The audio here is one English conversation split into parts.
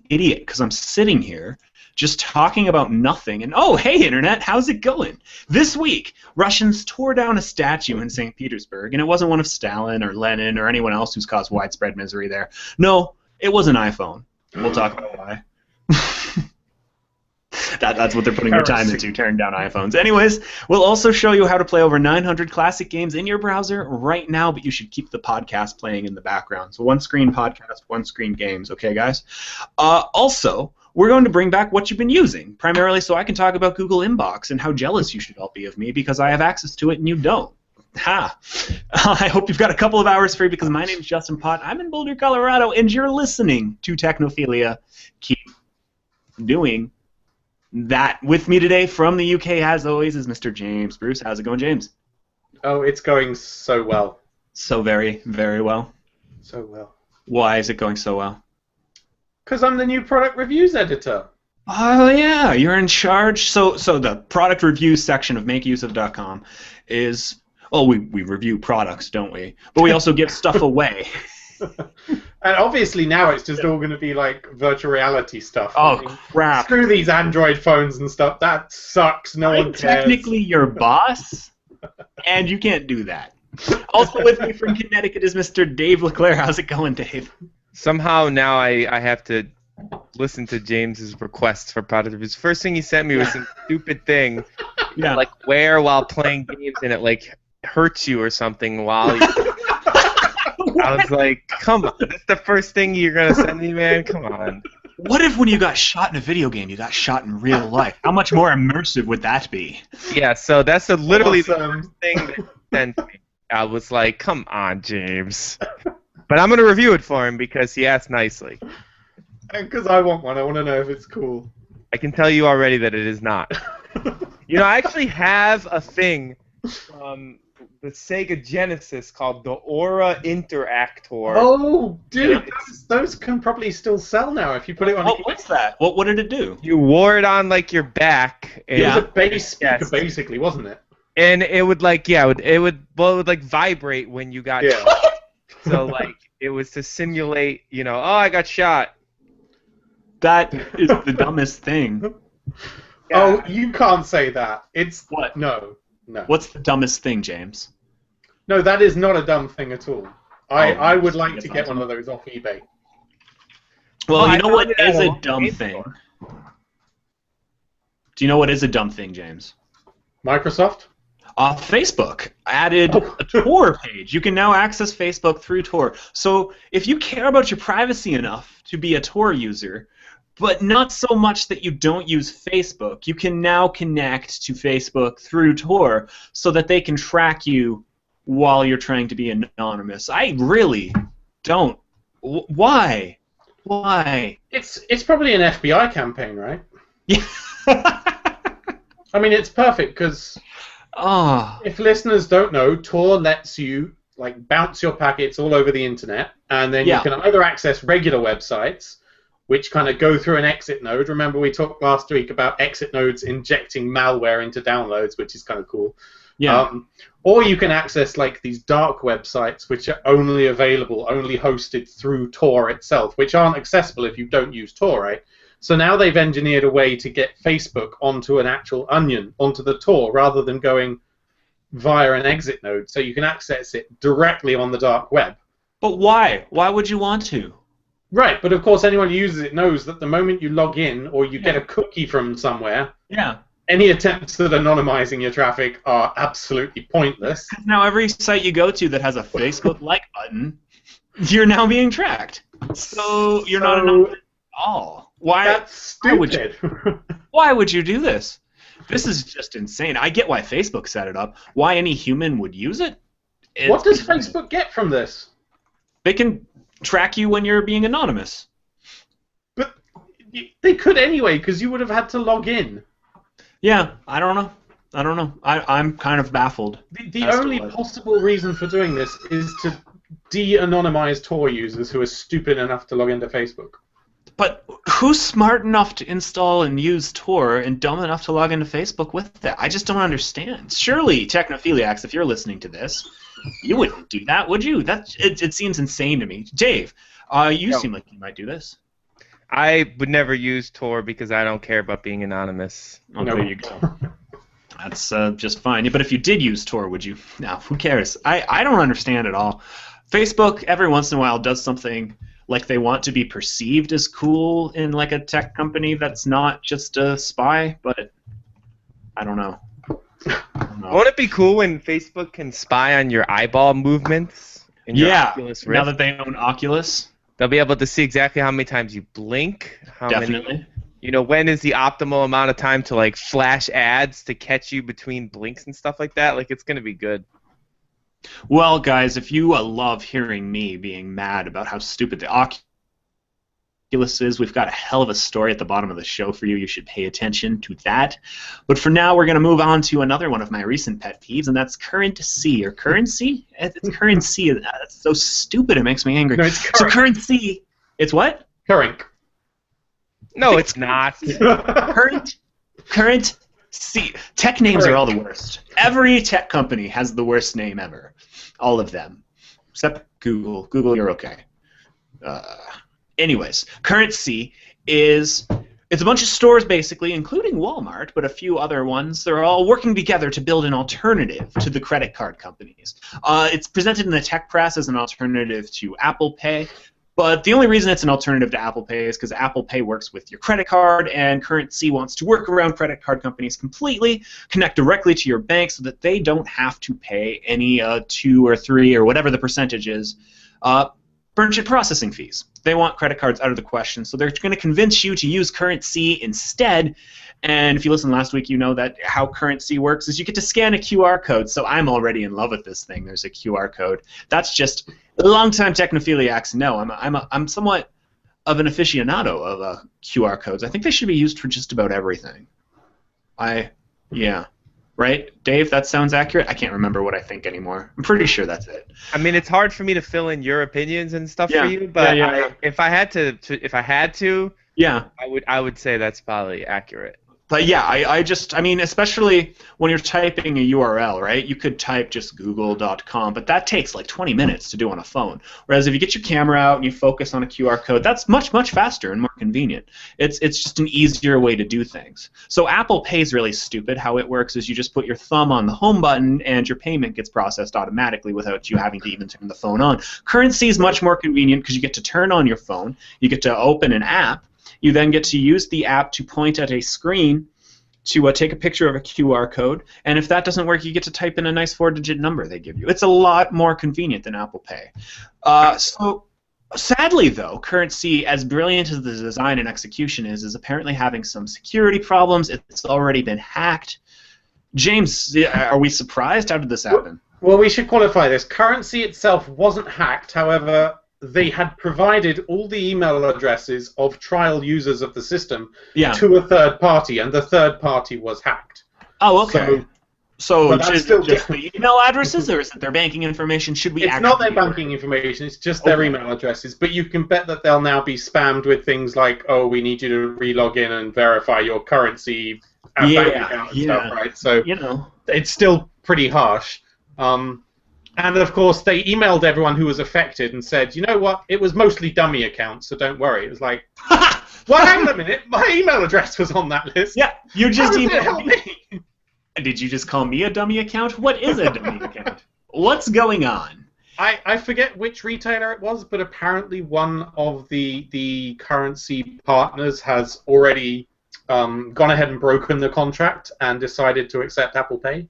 idiot because I'm sitting here just talking about nothing. And, oh, hey, Internet, how's it going? This week, Russians tore down a statue in St. Petersburg, and it wasn't one of Stalin or Lenin or anyone else who's caused widespread misery there. No, it was an iPhone. We'll talk about why. That's what they're putting their time into, tearing down iPhones. Anyways, we'll also show you how to play over 900 classic games in your browser right now, but you should keep the podcast playing in the background. So one screen podcast, one screen games, okay, guys? Also, we're going to bring back what you've been using, primarily so I can talk about Google Inbox and how jealous you should all be of me because I have access to it and you don't. Ha! I hope you've got a couple of hours free because my name is Justin Pott. I'm in Boulder, Colorado, and you're listening to Technophilia. Keep doing that. With me today from the UK, as always, is Mr. James Bruce. How's it going, James? Oh, it's going so well. So very, very well. So well. Why is it going so well? Because I'm the new product reviews editor. Oh, yeah, you're in charge. So the product reviews section of MakeUseOf.com is, well, we review products, don't we? But we also give stuff away. And obviously now it's just all going to be like virtual reality stuff. Oh, crap. Screw these Android phones and stuff. That sucks. No one cares. Technically your boss, and you can't do that. Also with me from Connecticut is Mr. Dave LeClaire. How's it going, Dave? Somehow now I have to listen to James's requests for product reviews. First thing he sent me was some stupid thing, like wear while playing games, and it like hurts you or something while you... I was like, come on, that's the first thing you're going to send me, man? Come on. What if when you got shot in a video game, you got shot in real life? How much more immersive would that be? Yeah, so that's literally the first thing that he sent me. I was like, come on, James. But I'm going to review it for him because he asked nicely. Because I want one. I want to know if it's cool. I can tell you already that it is not. You know, I actually have a thing from the Sega Genesis called the Aura Interactor. Oh, dude, those can probably still sell now if you put it on. Oh, what's that? What did it do? You wore it on like your back. And it was a bass speaker, basically, wasn't it? And it would like, it would like vibrate when you got shot. So like, it was to simulate, you know, oh, I got shot. That is the dumbest thing. Yeah. Oh, you can't say that. It's what? No. What's the dumbest thing, James? No, that is not a dumb thing at all. I would like to get one of those off eBay. Well, you know what is a dumb thing? Do you know what is a dumb thing, James? Microsoft? Facebook added a Tor page. You can now access Facebook through Tor. So if you care about your privacy enough to be a Tor user, but not so much that you don't use Facebook, you can now connect to Facebook through Tor so that they can track you while you're trying to be anonymous. I really don't. Why? Why? It's probably an FBI campaign, right? Yeah. I mean, it's perfect because if listeners don't know, Tor lets you like bounce your packets all over the internet, and then you can either access regular websites, which kind of go through an exit node. Remember we talked last week about exit nodes injecting malware into downloads, which is kind of cool. Yeah. Or you can access like these dark websites, which are only available, only hosted through Tor itself, which aren't accessible if you don't use Tor, right? So now they've engineered a way to get Facebook onto an actual onion, onto the Tor, rather than going via an exit node. So you can access it directly on the dark web. But why? Why would you want to? Right, but of course anyone who uses it knows that the moment you log in or you get a cookie from somewhere, any attempts at anonymizing your traffic are absolutely pointless. Now every site you go to that has a Facebook like button, you're now being tracked. So you're not anonymous at all. Why? That's stupid. Why would you do this? This is just insane. I get why Facebook set it up. Why any human would use it? What does Facebook get from this? They can track you when you're being anonymous. But they could anyway, because you would have had to log in. Yeah, I don't know. I'm kind of baffled. The only possible reason for doing this is to de-anonymize Tor users who are stupid enough to log into Facebook. But who's smart enough to install and use Tor and dumb enough to log into Facebook with that? I just don't understand. Surely, Technophiliacs, if you're listening to this, you wouldn't do that, would you? It seems insane to me. Dave, you seem like you might do this. I would never use Tor because I don't care about being anonymous. Oh, no. There you go. That's just fine. But if you did use Tor, would you? No, who cares? I don't understand at all. Facebook every once in a while does something like they want to be perceived as cool in like a tech company that's not just a spy, but I don't know. Won't it be cool when Facebook can spy on your eyeball movements in your Oculus Rift? Now that they own Oculus. They'll be able to see exactly how many times you blink. Definitely. When is the optimal amount of time to like flash ads to catch you between blinks and stuff like that? Like, it's going to be good. Well, guys, if you love hearing me being mad about how stupid the Oculus is, we've got a hell of a story at the bottom of the show for you. You should pay attention to that. But for now, we're going to move on to another one of my recent pet peeves, and that's currency or currency. It's currency. That's so stupid. It makes me angry. No, it's so currency. It's what? Current. No, it's not. Current. See, tech names are all the worst. Every tech company has the worst name ever. All of them. Except Google. Google, you're okay. Anyways, currency it's a bunch of stores basically, including Walmart, but a few other ones. They're all working together to build an alternative to the credit card companies. It's presented in the tech press as an alternative to Apple Pay. But the only reason it's an alternative to Apple Pay is because Apple Pay works with your credit card, and Currency wants to work around credit card companies completely, connect directly to your bank so that they don't have to pay any 2 or 3 or whatever the percentage is, merchant processing fees. They want credit cards out of the question, so they're going to convince you to use Currency instead. And if you listened last week, you know that how Currency works is you get to scan a QR code. So I'm already in love with this thing. There's a QR code. That's just longtime technophiliacs know. I'm somewhat of an aficionado of QR codes. I think they should be used for just about everything. Yeah. Right? Dave, that sounds accurate? I can't remember what I think anymore. I'm pretty sure that's it. I mean, it's hard for me to fill in your opinions and stuff for you, but if I had to, I would say that's probably accurate. But yeah, I mean, especially when you're typing a URL, right? You could type just google.com, but that takes like 20 minutes to do on a phone. Whereas if you get your camera out and you focus on a QR code, that's much, much faster and more convenient. It's just an easier way to do things. So Apple Pay is really stupid. How it works is you just put your thumb on the home button and your payment gets processed automatically without you having to even turn the phone on. Currency is much more convenient because you get to turn on your phone, you get to open an app, you then get to use the app to point at a screen to take a picture of a QR code, and if that doesn't work, you get to type in a nice 4-digit number they give you. It's a lot more convenient than Apple Pay. So sadly, though, Currency, as brilliant as the design and execution is apparently having some security problems. It's already been hacked. James, are we surprised? How did this happen? Well, we should qualify this. Currency itself wasn't hacked, however, they had provided all the email addresses of trial users of the system to a third party, and the third party was hacked. Oh, okay. So just the email addresses, or is it their banking information? It's not their banking information, it's just their email addresses. But you can bet that they'll now be spammed with things like, oh, we need you to re-log in and verify your currency bank account and stuff, right? So it's still pretty harsh. And, of course, they emailed everyone who was affected and said, you know what, it was mostly dummy accounts, so don't worry. It was like, well, hang on a minute, my email address was on that list. Yeah, you just emailed me. Did you just call me a dummy account? What is a dummy account? What's going on? I forget which retailer it was, but apparently one of the Currency partners has already gone ahead and broken the contract and decided to accept Apple Pay.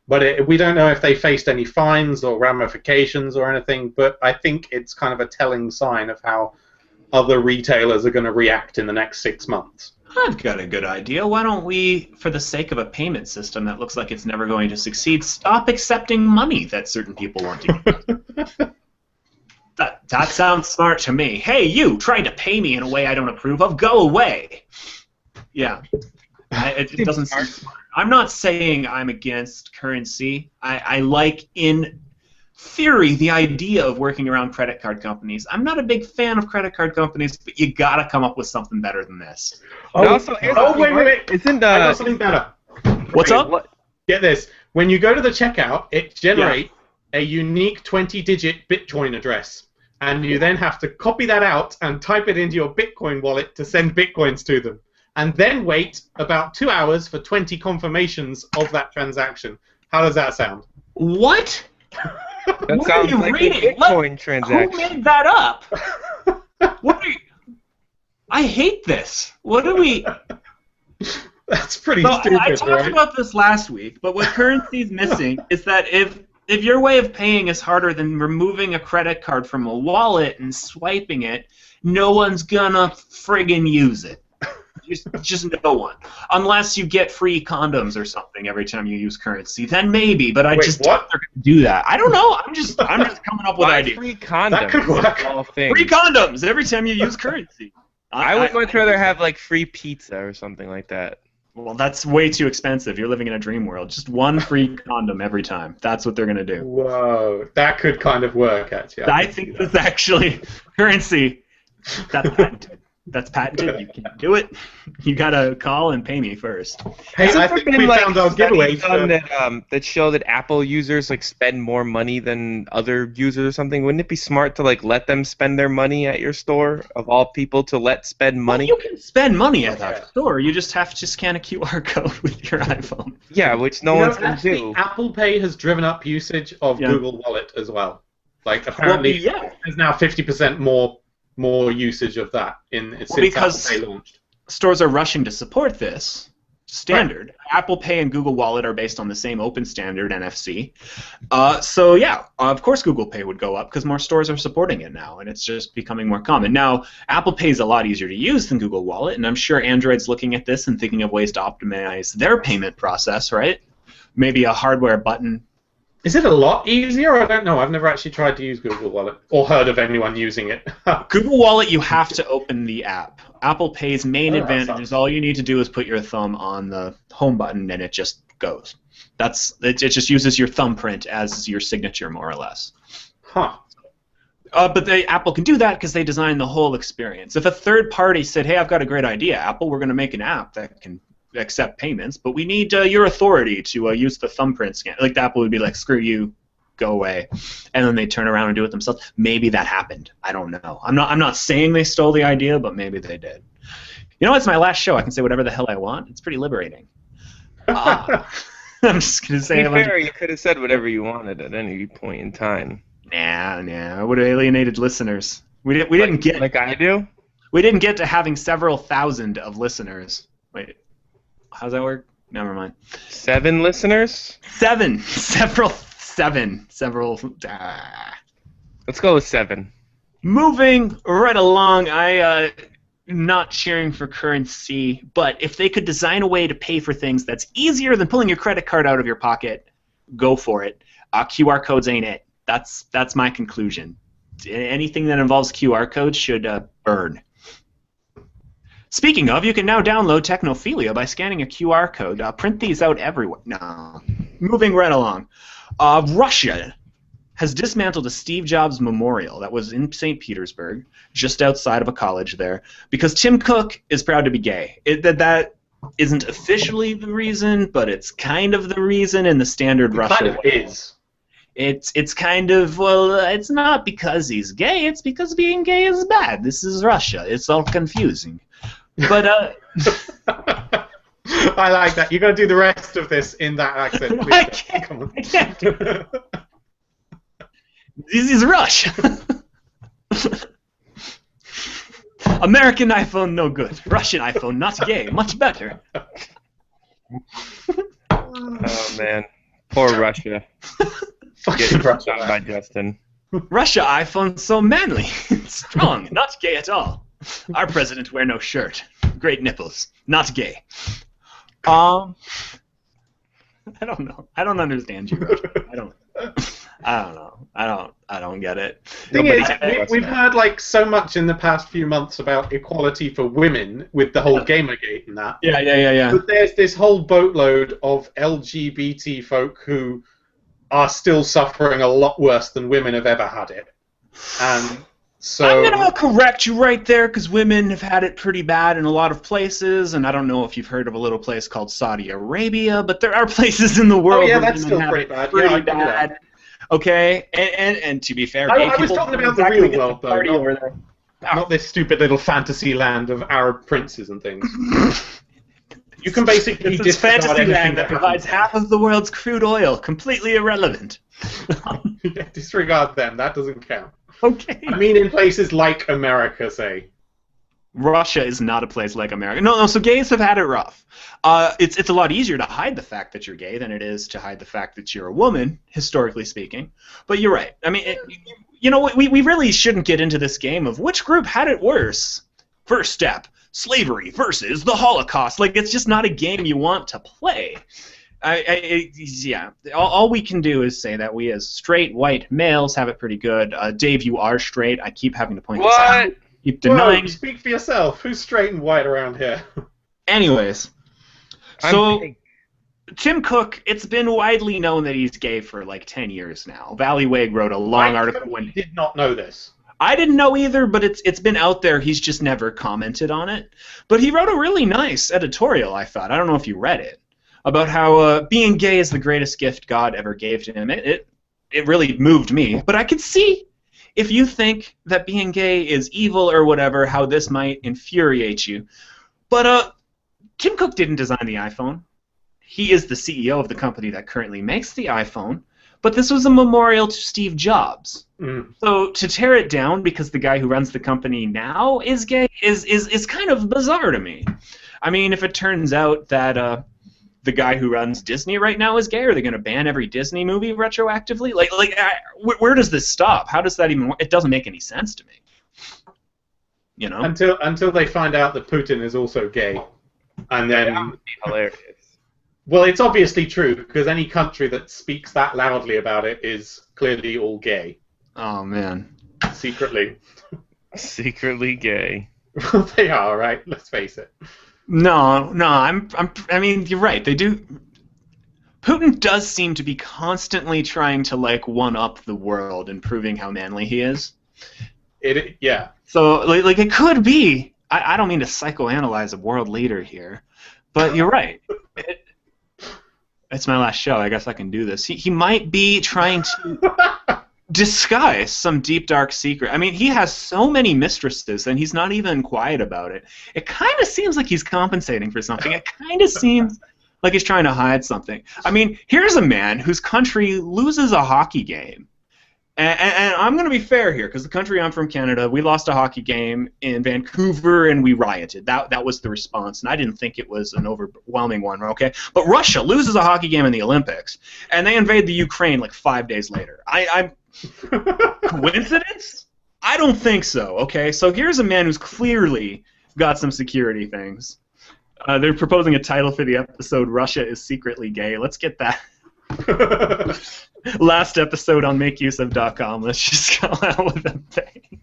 But we don't know if they faced any fines or ramifications or anything, but I think it's kind of a telling sign of how other retailers are going to react in the next 6 months. I've got a good idea. Why don't we, for the sake of a payment system that looks like it's never going to succeed, stop accepting money that certain people want to use? That sounds smart to me. Hey, you tried to pay me in a way I don't approve of. Go away. Yeah. It doesn't seem smart. I'm not saying I'm against Currency. I like, in theory, the idea of working around credit card companies. I'm not a big fan of credit card companies, but you gotta come up with something better than this. Wait. I got something better. What's up? Get this. When you go to the checkout, it generates a unique 20-digit Bitcoin address. and you then have to copy that out and type it into your Bitcoin wallet to send Bitcoins to them, and then wait about 2 hours for 20 confirmations of that transaction. How does that sound? What? That sounds like a Bitcoin transaction. Who made that up? What are you... I hate this. What are we... That's pretty stupid, I talked about this last week, but what currency's missing is that if your way of paying is harder than removing a credit card from a wallet and swiping it, no one's gonna friggin' use it. Just no one. Unless you get free condoms or something every time you use currency, then maybe. But I just doubt they're gonna do that. I don't know. I'm just coming up with ideas. Free condoms. That could work. Free condoms every time you use currency. I would much rather have like free pizza or something like that. Well, that's way too expensive. You're living in a dream world. Just one free condom every time. That's what they're going to do. Whoa. That could kind of work, actually. I think that's actually currency. That's patented. That's patented. You can do it. You got to call and pay me first. Hey, I think we found our giveaway. That show that Apple users like spend more money than other users or something. Wouldn't it be smart to like let them spend their money at your store, of all people to let spend money? Well, you can spend money at that store. You just have to scan a QR code with your iPhone. Yeah, which no one's going to do. Apple Pay has driven up usage of Google Wallet as well. Like apparently there's now 50% more usage of that since because Apple Pay launched. Stores are rushing to support this standard. Right. Apple Pay and Google Wallet are based on the same open standard, NFC. So yeah, of course Google Pay would go up because more stores are supporting it now, and it's just becoming more common. Now, Apple Pay is a lot easier to use than Google Wallet, and I'm sure Android's looking at this and thinking of ways to optimize their payment process, right? Maybe a hardware button. Is it a lot easier? I don't know. I've never actually tried to use Google Wallet or heard of anyone using it. Google Wallet, you have to open the app. Apple Pay's main advantage is all you need to do is put your thumb on the home button and it just goes. It just uses your thumbprint as your signature, more or less. Huh. But Apple can do that because they designed the whole experience. If a third party said, hey, I've got a great idea, Apple, we're going to make an app that can accept payments, but we need your authority to use the thumbprint scan. Like, Apple would be like, screw you, go away, and then they turn around and do it themselves. Maybe that happened. I don't know. I'm not saying they stole the idea, but maybe they did. You know, it's my last show. I can say whatever the hell I want. It's pretty liberating. I'm just gonna say. To be fair, you could have said whatever you wanted at any point in time. Nah. I would have alienated listeners. We didn't get like I do. We didn't get to having several thousand of listeners. Wait. How's that work? Never mind. 7 listeners? 7. Several. Let's go with 7. Moving right along, I'm not cheering for currency, but if they could design a way to pay for things that's easier than pulling your credit card out of your pocket, go for it. QR codes ain't it. That's my conclusion. Anything that involves QR codes should burn. Speaking of, you can now download Technophilia by scanning a QR code. Print these out everywhere. No. Moving right along. Russia has dismantled a Steve Jobs memorial that was in St. Petersburg, just outside of a college there, because Tim Cook is proud to be gay. That isn't officially the reason, but it's kind of the reason in the standard Russia way. Kind of is. It's kind of, well, it's not because he's gay, it's because being gay is bad. This is Russia. It's all confusing. But I like that. You're going to do the rest of this in that accent. Please. I can't. This is Russia. American iPhone, no good. Russian iPhone, not gay. Much better. Oh, man. Poor Russia. Getting crushed on by Justin. Russia iPhone, so manly. Strong, not gay at all. Our president wear no shirt. Great nipples. Not gay. I don't know. I don't understand you, Russia. I don't know. I don't get it. Thing is, we've heard like so much in the past few months about equality for women with the whole Gamergate and that. Yeah. But there's this whole boatload of LGBT folk who are still suffering a lot worse than women have ever had it. And so I'm going to correct you right there, because women have had it pretty bad in a lot of places, and I don't know if you've heard of a little place called Saudi Arabia, but there are places in the world where where that's women still have pretty it bad. pretty bad. Okay, and to be fair, I was talking about the real world, though, not this stupid little fantasy land of Arab princes and things. You can basically this fantasy land that provides half of the world's crude oil, completely irrelevant. Disregard them. That doesn't count. Okay. I mean, in places like America, say. Russia is not a place like America. No, so gays have had it rough. It's a lot easier to hide the fact that you're gay than it is to hide the fact that you're a woman, historically speaking. But you're right. I mean, we really shouldn't get into this game of which group had it worse. First step, slavery versus the Holocaust. Like, it's just not a game you want to play. All we can do is say that we as straight white males have it pretty good. Dave, you are straight. I keep having to point this out. Keep denying. Whoa, speak for yourself. Who's straight and white around here? Anyways, so Tim Cook, it's been widely known that he's gay for like 10 years now. Valleywag wrote a long article when did not know this. I didn't know either, but it's been out there. He's just never commented on it. But he wrote a really nice editorial, I thought. I don't know if you read it, about how being gay is the greatest gift God ever gave to him. It really moved me. But I could see, if you think that being gay is evil or whatever, how this might infuriate you. But Tim Cook didn't design the iPhone. He is the CEO of the company that currently makes the iPhone. But this was a memorial to Steve Jobs. So to tear it down because the guy who runs the company now is gay is kind of bizarre to me. I mean, if it turns out that the guy who runs Disney right now is gay, are they going to ban every Disney movie retroactively? Where does this stop? How does that even work? It doesn't make any sense to me. You know? Until they find out that Putin is also gay. And then... That would be hilarious. Well, it's obviously true, because any country that speaks that loudly about it is clearly all gay. Oh, man. Secretly. Secretly gay. They are, right? Let's face it. No, I mean, you're right. They do. Putin does seem to be constantly trying to one-up the world and proving how manly he is. Yeah. So it could be. I don't mean to psychoanalyze a world leader here, but you're right. It's my last show. I guess I can do this. He might be trying to disguise some deep, dark secret. I mean, he has so many mistresses, and he's not even quiet about it. It kind of seems like he's compensating for something. It kind of seems like he's trying to hide something. I mean, here's a man whose country loses a hockey game. And I'm going to be fair here, because the country I'm from, Canada, we lost a hockey game in Vancouver, and we rioted. That was the response, and I didn't think it was an overwhelming one, okay? But Russia loses a hockey game in the Olympics, and they invade the Ukraine 5 days later. I'm coincidence? I don't think so, okay? So here's a man who's clearly got some security things. They're proposing a title for the episode, Russia is Secretly Gay. Let's get that. Last episode on MakeUseOf.com. Let's just go out with a bang.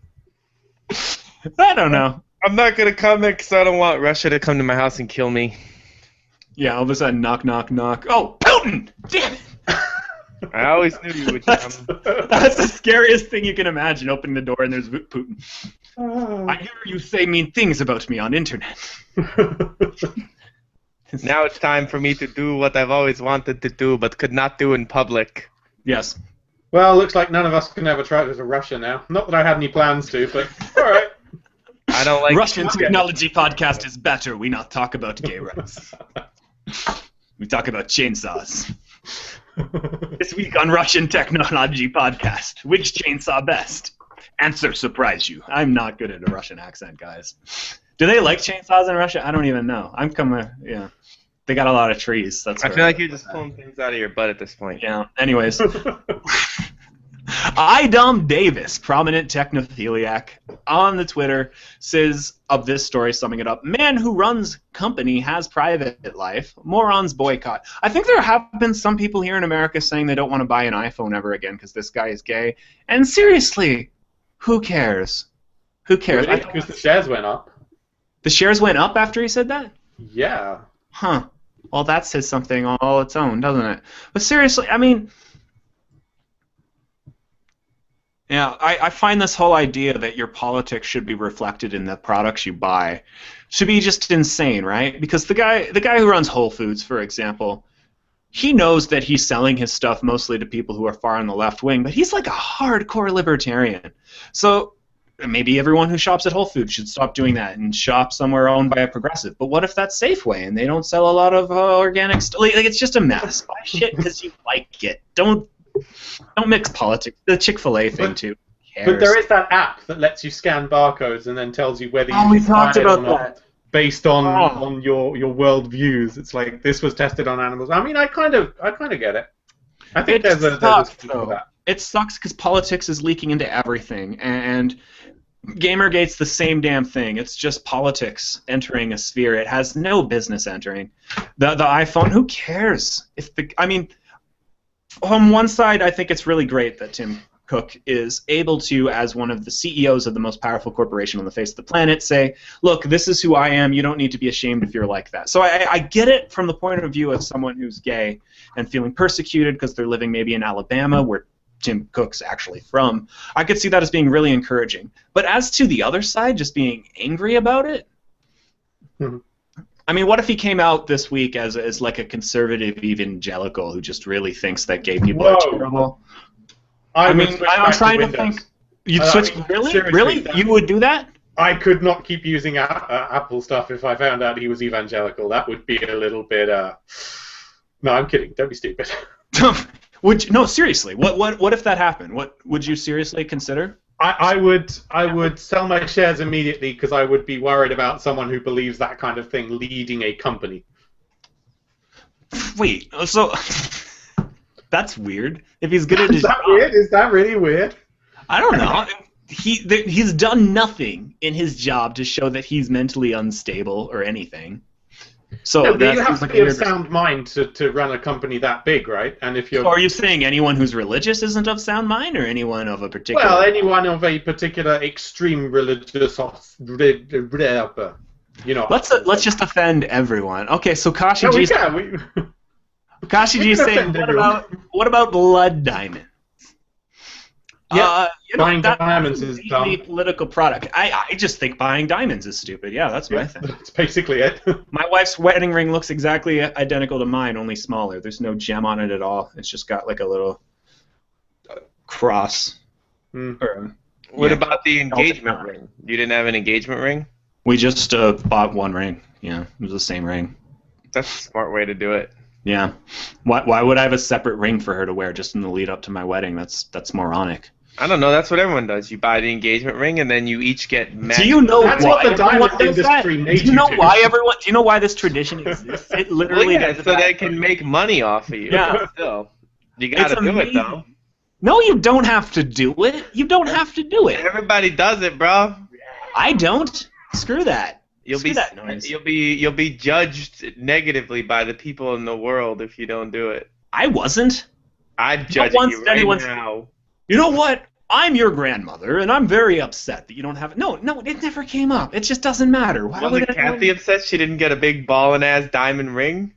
I don't know. I'm not going to comment because I don't want Russia to come to my house and kill me. Yeah, all of a sudden, knock, knock, knock. Oh, Putin! Damn it! I always knew you would come. That's the scariest thing you can imagine, opening the door and there's Putin. I hear you say mean things about me on internet. Now it's time for me to do what I've always wanted to do but could not do in public. Yes. Well, looks like none of us can ever try to to Russia now. Not that I had any plans to, but all right. I don't like Russian Technology Podcast is better. We not talk about gay rights. We talk about chainsaws. This week on Russian Technology Podcast, which chainsaw best? Answer surprise you. I'm not good at a Russian accent, guys. Do they like chainsaws in Russia? I don't even know. Yeah. They got a lot of trees. I feel like you're just pulling things out of your butt at this point. Yeah. Anyways. Idom Davis, prominent technophiliac, on the Twitter, says of this story, summing it up, man who runs company has private life, morons boycott. I think there have been some people here in America saying they don't want to buy an iPhone ever again because this guy is gay. And seriously, who cares? Who cares? Because the shares went up. The shares went up after he said that? Yeah. Huh. Well, that says something all its own, doesn't it? But seriously, I mean... Yeah, I find this whole idea that your politics should be reflected in the products you buy should be just insane, right? Because the guy who runs Whole Foods, for example, he knows that he's selling his stuff mostly to people who are far on the left wing, but he's like a hardcore libertarian. So maybe everyone who shops at Whole Foods should stop doing that and shop somewhere owned by a progressive. But what if that's Safeway and they don't sell a lot of organic stuff? Like, it's just a mess. Buy shit because you like it. Don't mix politics. The Chick-fil-A thing, too. But there is that app that lets you scan barcodes and then tells you whether you we talked about that. Based on your world views. It's like, this was tested on animals. I mean, I kind of get it. I think there's a for that. It sucks because politics is leaking into everything, and Gamergate's the same damn thing. It's just politics entering a sphere. It has no business entering. The iPhone, who cares? On one side, I think it's really great that Tim Cook is able to, as one of the CEOs of the most powerful corporation on the face of the planet, say, look, this is who I am. You don't need to be ashamed if you're like that. So I get it from the point of view of someone who's gay and feeling persecuted because they're living maybe in Alabama, where Tim Cook's actually from. I could see that as being really encouraging. But as to the other side, just being angry about it, I mean, what if he came out this week as like a conservative evangelical who just really thinks that gay people are terrible? I'm trying to think. You'd switch? Really? You would do that? I could not keep using Apple stuff if I found out he was evangelical. That would be a little bit. No, I'm kidding. Don't be stupid. No, seriously. What if that happened? What would you seriously consider? I would sell my shares immediately because I would be worried about someone who believes that kind of thing leading a company. Wait, so that's weird. If he's good at his job. Weird? Is that really weird? I don't know. He's done nothing in his job to show that he's mentally unstable or anything. So you have to be of sound mind to run a company that big, right? And if you're... So are you saying anyone who's religious isn't of sound mind, or anyone of a particular... Well, anyone of a particular extreme religious... You know... Let's just offend everyone. Okay, so Kashi G... Kashi G is saying, what about blood diamonds? Yeah, buying diamonds is dumb. A political product. I just think buying diamonds is stupid. Yeah, that's what I think. That's basically it. My wife's wedding ring looks exactly identical to mine, only smaller. There's no gem on it at all. It's just got like a little cross. What about the engagement ring? You didn't have an engagement ring? We just bought one ring. Yeah, it was the same ring. That's a smart way to do it. Yeah. Why would I have a separate ring for her to wear just in the lead up to my wedding? That's moronic. I don't know. That's what everyone does. You buy the engagement ring, and then you each get. Do you know that's what the diamond industry made you do? Do you know why this tradition exists? It literally. So they can make money off of you. Yeah. Still, you gotta do it though. No, you don't have to do it. You don't have to do it. Everybody does it, bro. I don't. Screw that. You'll be judged negatively by the people in the world if you don't do it. I wasn't. I'm judging you right now. You know what? I'm your grandmother, and I'm very upset that you don't have it. No, it never came up. It just doesn't matter. Why Wasn't Kathy upset she didn't get a big ballin'-ass diamond ring?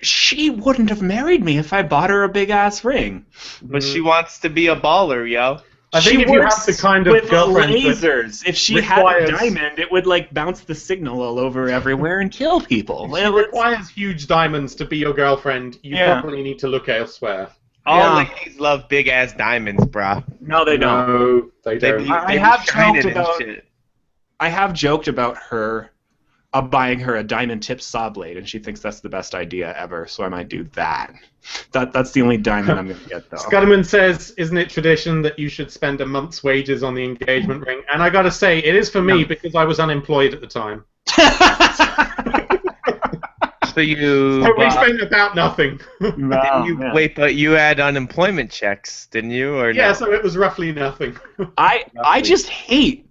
She wouldn't have married me if I bought her a big-ass ring. But she wants to be a baller, yo. I think if you have the kind of girlfriend lasers. If she had a diamond, it would like bounce the signal all over everywhere and kill people. If she requires huge diamonds to be your girlfriend, you probably need to look elsewhere. All ladies love big ass diamonds, brah. No, they don't. No, they don't. I have joked about her buying her a diamond tipped saw blade, and she thinks that's the best idea ever. So I might do that. That's the only diamond I'm gonna get though. Scudderman says, "Isn't it tradition that you should spend a month's wages on the engagement ring?" And I gotta say, it is for me because I was unemployed at the time. So we spent about nothing. Wait, but you had unemployment checks, didn't you? Or yeah, no? So it was roughly nothing. I just hate.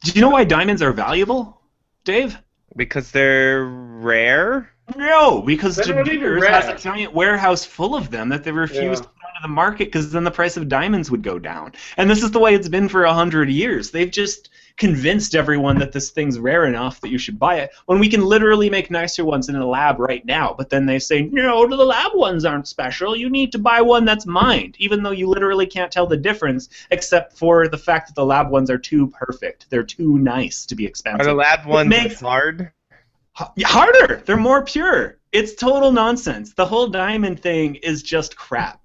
Do you know why diamonds are valuable, Dave? Because they're rare? No, because De Beers has a giant warehouse full of them that they refuse to put onto the market because then the price of diamonds would go down. And this is the way it's been for 100 years. They've just convinced everyone that this thing's rare enough that you should buy it, when we can literally make nicer ones in a lab right now. But then they say, no, the lab ones aren't special. You need to buy one that's mined, even though you literally can't tell the difference except for the fact that the lab ones are too perfect. They're too nice to be expensive. Are the lab ones hard? Harder. They're more pure. It's total nonsense. The whole diamond thing is just crap.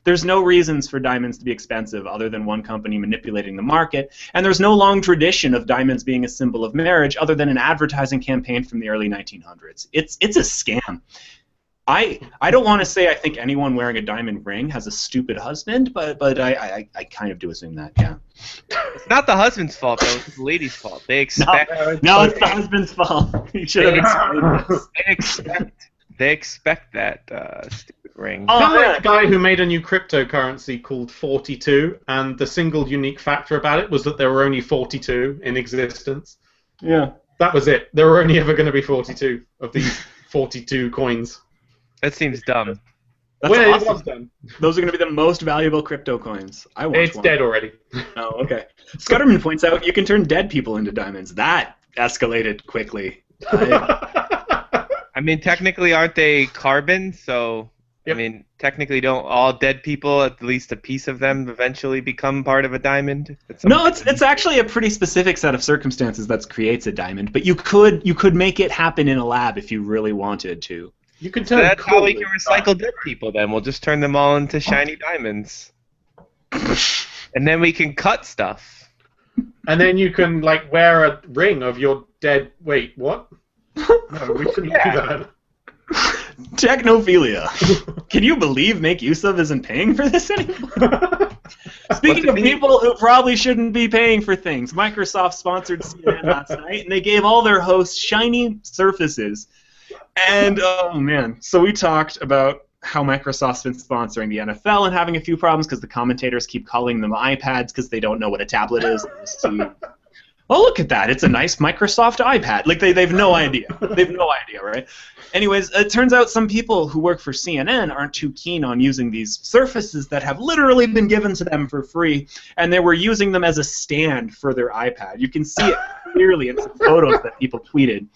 There's no reasons for diamonds to be expensive other than one company manipulating the market, and there's no long tradition of diamonds being a symbol of marriage other than an advertising campaign from the early 1900s. It's a scam. I don't want to say I think anyone wearing a diamond ring has a stupid husband, but I kind of do assume that, yeah. It's not the husband's fault, though. It's the lady's fault. They expect... No, it's the husband's fault. You should have explained this. They expect that stupid ring. The guy who made a new cryptocurrency called 42, and the single unique factor about it was that there were only 42 in existence. Yeah. That was it. There were only ever going to be 42 of these 42 coins. That seems dumb. That's awesome. Those are going to be the most valuable crypto coins. It's dead already. Oh, okay. Scudderman points out you can turn dead people into diamonds. That escalated quickly. I mean, technically, aren't they carbon? So, yep. I mean, technically, don't all dead people, at least a piece of them, eventually become part of a diamond? No, it's actually a pretty specific set of circumstances that creates a diamond. But you could make it happen in a lab if you really wanted to. You can turn. That's how we can recycle dead people. Then we'll just turn them all into shiny diamonds, and then we can cut stuff. And then you can wear a ring of your dead. Wait, what? No, we shouldn't do that. Technophilia. Can you believe MakeUseOf isn't paying for this anymore? Speaking of people who probably shouldn't be paying for things, Microsoft sponsored CNN last night, and they gave all their hosts shiny Surfaces. And, oh man, so we talked about how Microsoft's been sponsoring the NFL and having a few problems because the commentators keep calling them iPads because they don't know what a tablet is. Oh, look at that. It's a nice Microsoft iPad. They've no idea. They've no idea, right? Anyways, it turns out some people who work for CNN aren't too keen on using these Surfaces that have literally been given to them for free, and they were using them as a stand for their iPad. You can see it clearly in some photos that people tweeted.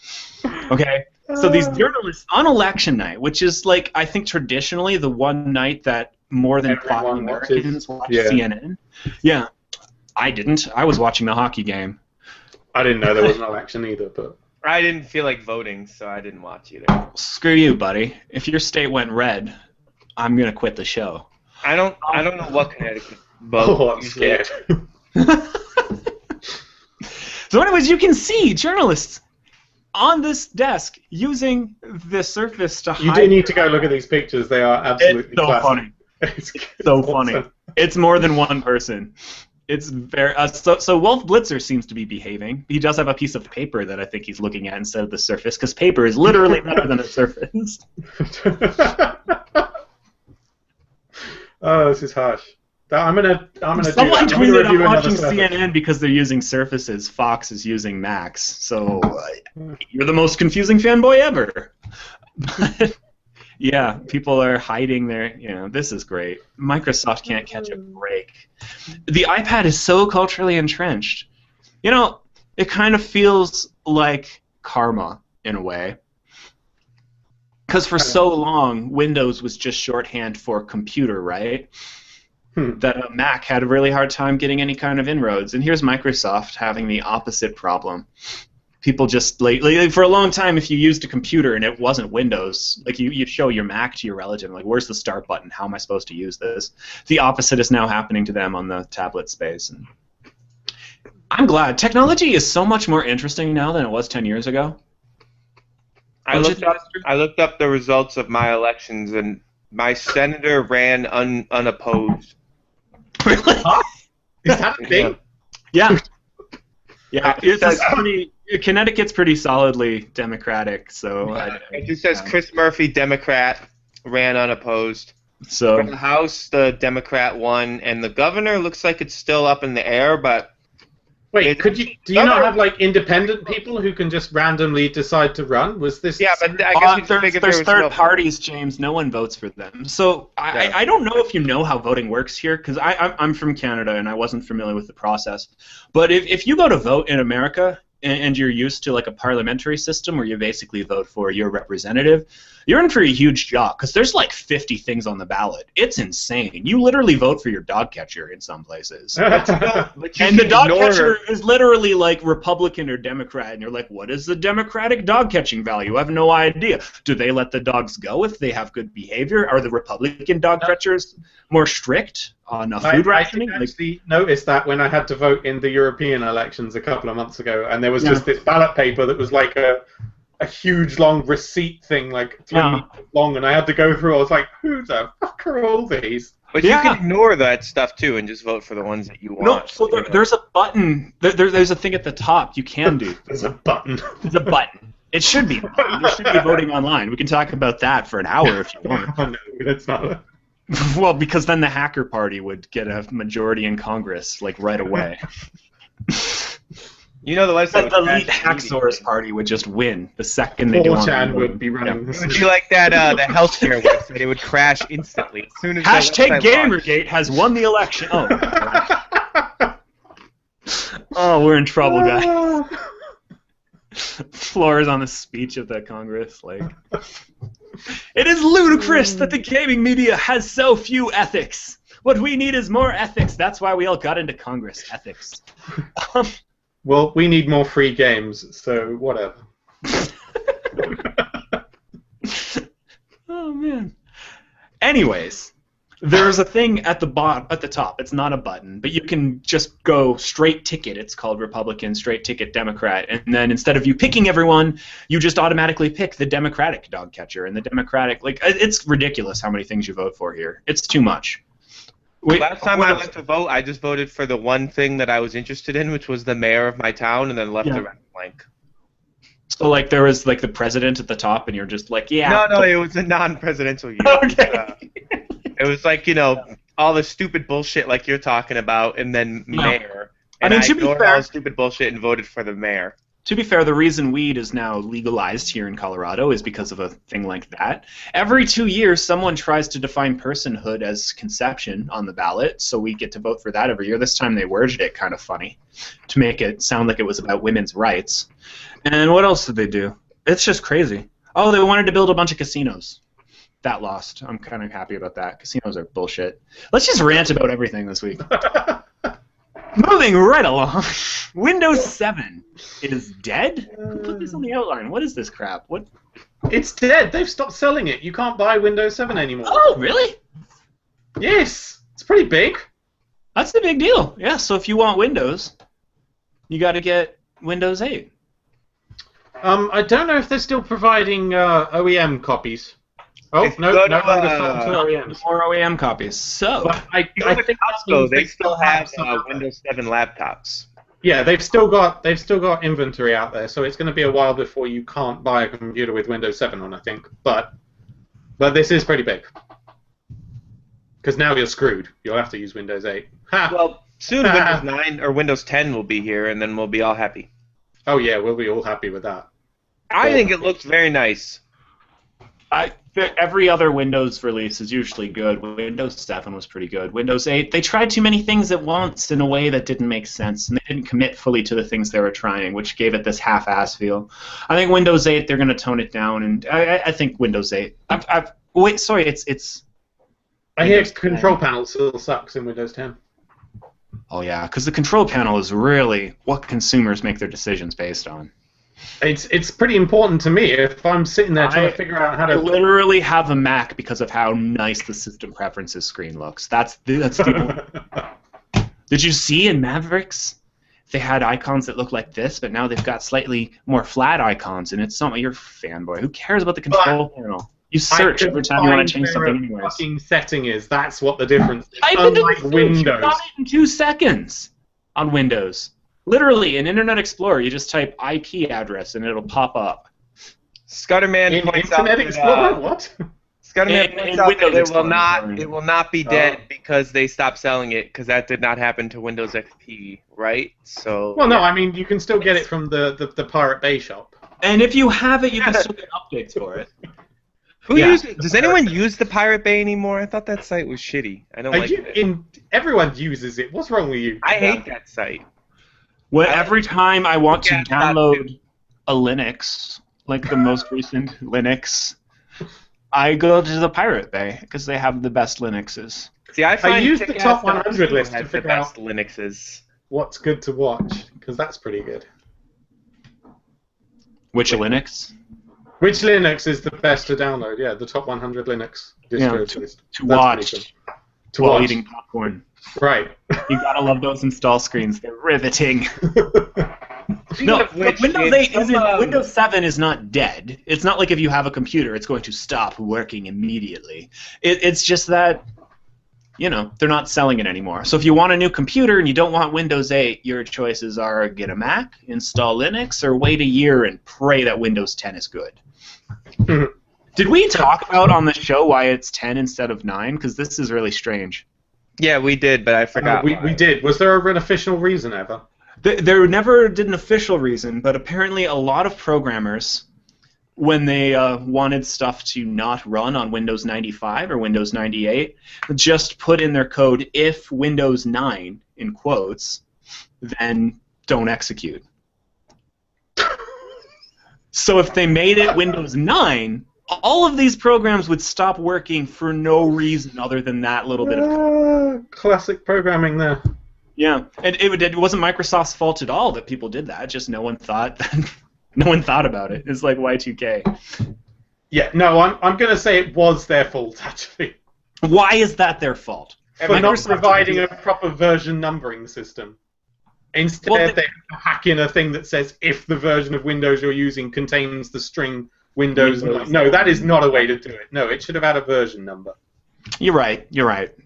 Okay? So these journalists, on election night, which is, I think traditionally the one night that more than 5 Americans watch CNN. Yeah. I didn't. I was watching the hockey game. I didn't know there was an election either, but... I didn't feel like voting, so I didn't watch either. Screw you, buddy. If your state went red, I'm going to quit the show. I don't know what Connecticut vote. Oh, I'm scared. So anyways, you can see journalists on this desk using the Surface to hide... You do need to go look at these pictures. They are absolutely classic. Funny. It's so funny. It's more than one person. It's very so Wolf Blitzer seems to be behaving. He does have a piece of paper that I think he's looking at instead of the Surface, because paper is literally better than a Surface. Oh, this is harsh. I'm gonna. Someone tweeted I'm watching CNN because they're using Surfaces. Fox is using Macs. So you're the most confusing fanboy ever. But, yeah, people are hiding their, this is great. Microsoft can't catch a break. The iPad is so culturally entrenched. It kind of feels like karma in a way. Because for so long, Windows was just shorthand for computer, right? That a Mac had a really hard time getting any kind of inroads. And here's Microsoft having the opposite problem. People just, for a long time, if you used a computer and it wasn't Windows, you'd show your Mac to your relative, where's the start button? How am I supposed to use this? The opposite is now happening to them on the tablet space. And I'm glad. Technology is so much more interesting now than it was 10 years ago. I looked up the results of my elections, and my senator ran unopposed. Really? Is that a thing? Yeah. Yeah, Connecticut's pretty solidly Democratic, so... It just says Chris Murphy, Democrat, ran unopposed. So for the House, the Democrat won, and the governor looks like it's still up in the air, but... Wait, do you not have independent people who can just randomly decide to run? Was this? Yeah, but I guess there's third parties, James. No one votes for them. So I don't know if you know how voting works here, because I'm from Canada and I wasn't familiar with the process. But if you go to vote in America, and you're used to like a parliamentary system where you basically vote for your representative, you're in for a huge job because there's like 50 things on the ballot. It's insane. You literally vote for your dog catcher in some places. And the dog catcher is literally like Republican or Democrat, and you're like, what is the Democratic dog catching value? I have no idea. Do they let the dogs go if they have good behavior? Are the Republican dog catchers more strict on food rationing? I actually noticed that when I had to vote in the European elections a couple of months ago, and there was just this ballot paper that was like a huge long receipt thing, like 3 meters long, and I had to go through. I was like, who the fuck are all these? But you can ignore that stuff too and just vote for the ones that you want. No, so there's a button. There's a thing at the top you can do. There's a button. There's a button. It should be. You should be voting online. We can talk about that for an hour if you want. Oh, no, that's not. Well, because then the hacker party would get a majority in Congress like right away. You know the website. The elite Hacksaurus party would just win the second they do. 4chan would be running. It would be like that the healthcare website. It would crash instantly as soon as Hashtag Gamergate has won the election. Oh. Oh, we're in trouble, guys. Floor is on the speech of the Congress, like. It is ludicrous that the gaming media has so few ethics. What we need is more ethics. That's why we all got into Congress. Ethics. Well, we need more free games, so whatever. Oh man. Anyways, there's a thing at the top. It's not a button, but you can just go straight ticket. It's called Republican, straight ticket Democrat, and then instead of you picking everyone, you just automatically pick the Democratic dog catcher and the Democratic. Like, it's ridiculous how many things you vote for here. It's too much. Last time I went to vote, I just voted for the one thing that I was interested in, which was the mayor of my town, and then left the rest blank. So, like, there was, like, the president at the top, and you're just like, yeah. No, it was a non-presidential year. Okay. It was like, all the stupid bullshit like you're talking about, and then mayor. And I ignored all the stupid bullshit and voted for the mayor. To be fair, the reason weed is now legalized here in Colorado is because of a thing like that. Every 2 years, someone tries to define personhood as conception on the ballot, so we get to vote for that every year. This time they worded it kind of funny to make it sound like it was about women's rights. And what else did they do? It's just crazy. Oh, they wanted to build a bunch of casinos. That lost. I'm kind of happy about that. Casinos are bullshit. Let's just rant about everything this week. Moving right along, Windows 7 is dead? Who put this on the outline? What is this crap? What? It's dead. They've stopped selling it. You can't buy Windows 7 anymore. Oh, really? Yes. It's pretty big. That's the big deal. Yeah, so if you want Windows, you got to get Windows 8. I don't know if they're still providing OEM copies. Oh, no, more OEM copies. So, I think Costco, they still have Windows 7 laptops. Yeah, they've still got inventory out there, so it's going to be a while before you can't buy a computer with Windows 7 on, I think. But this is pretty big. Because now you're screwed. You'll have to use Windows 8. Ha! Well, soon Windows 9 or Windows 10 will be here, and then we'll be all happy. Oh yeah, we'll be all happy with that. I think it looks very nice. Every other Windows release is usually good. Windows 7 was pretty good. Windows 8, they tried too many things at once in a way that didn't make sense, and they didn't commit fully to the things they were trying, which gave it this half-ass feel. I think Windows 8, they're going to tone it down, and I think Windows 8. Wait, sorry, it's. I hear control panel still sucks in Windows 10. Oh yeah, because the control panel is really what consumers make their decisions based on. It's pretty important to me if I'm sitting there trying to figure out how to. I literally have a Mac because of how nice the system preferences screen looks. That's the. Did you see in Mavericks? They had icons that look like this, but now they've got slightly more flat icons, and it's not. You're a fanboy. Who cares about the control panel? You search every time you want to change something anyways. Fucking setting is. That's what the difference is. Unlike Windows. You got it in 2 seconds on Windows. Literally, in Internet Explorer, you just type IP address and it'll pop up. Scudderman points out Internet Explorer? What? Scudderman points out that it will not be dead because they stopped selling it because that did not happen to Windows XP, right? So. Well, no, I mean you can still get it from the Pirate Bay shop. And if you have it, you can still get updates for it. Who uses it? Does anyone use the Pirate Bay anymore? I thought that site was shitty. I don't like it. Everyone uses it. What's wrong with you? I hate that site. Well, every time I want to download a Linux, like the most recent Linux, I go to the Pirate Bay because they have the best Linuxes. See, I use the top 100 list to figure out Linuxes. What's good to watch, because that's pretty good. Which Linux? Which Linux is the best to download? Yeah, the top 100 Linux distros list. To watch while eating popcorn. Right. You gotta love those install screens. They're riveting. No, but Windows 7 is not dead. It's not like if you have a computer, it's going to stop working immediately. It's just that, they're not selling it anymore. So if you want a new computer and you don't want Windows 8, your choices are get a Mac, install Linux, or wait a year and pray that Windows 10 is good. Did we talk about on the show why it's 10 instead of 9? Because this is really strange. Yeah, we did, but I forgot. We did. Was there an official reason ever? There never did an official reason, but apparently a lot of programmers, when they wanted stuff to not run on Windows 95 or Windows 98, just put in their code, if Windows 9, in quotes, then don't execute. So if they made it Windows 9, all of these programs would stop working for no reason other than that little bit of code. Classic programming there. Yeah, and it wasn't Microsoft's fault at all that people did that. Just no one thought about it. It's like Y2K. Yeah, no, I'm going to say it was their fault, actually. Why is that their fault? For not providing a proper version numbering system. Instead, they hack in a thing that says if the version of Windows you're using contains the string Windows. No, that is not a way to do it. No, it should have had a version number. You're right.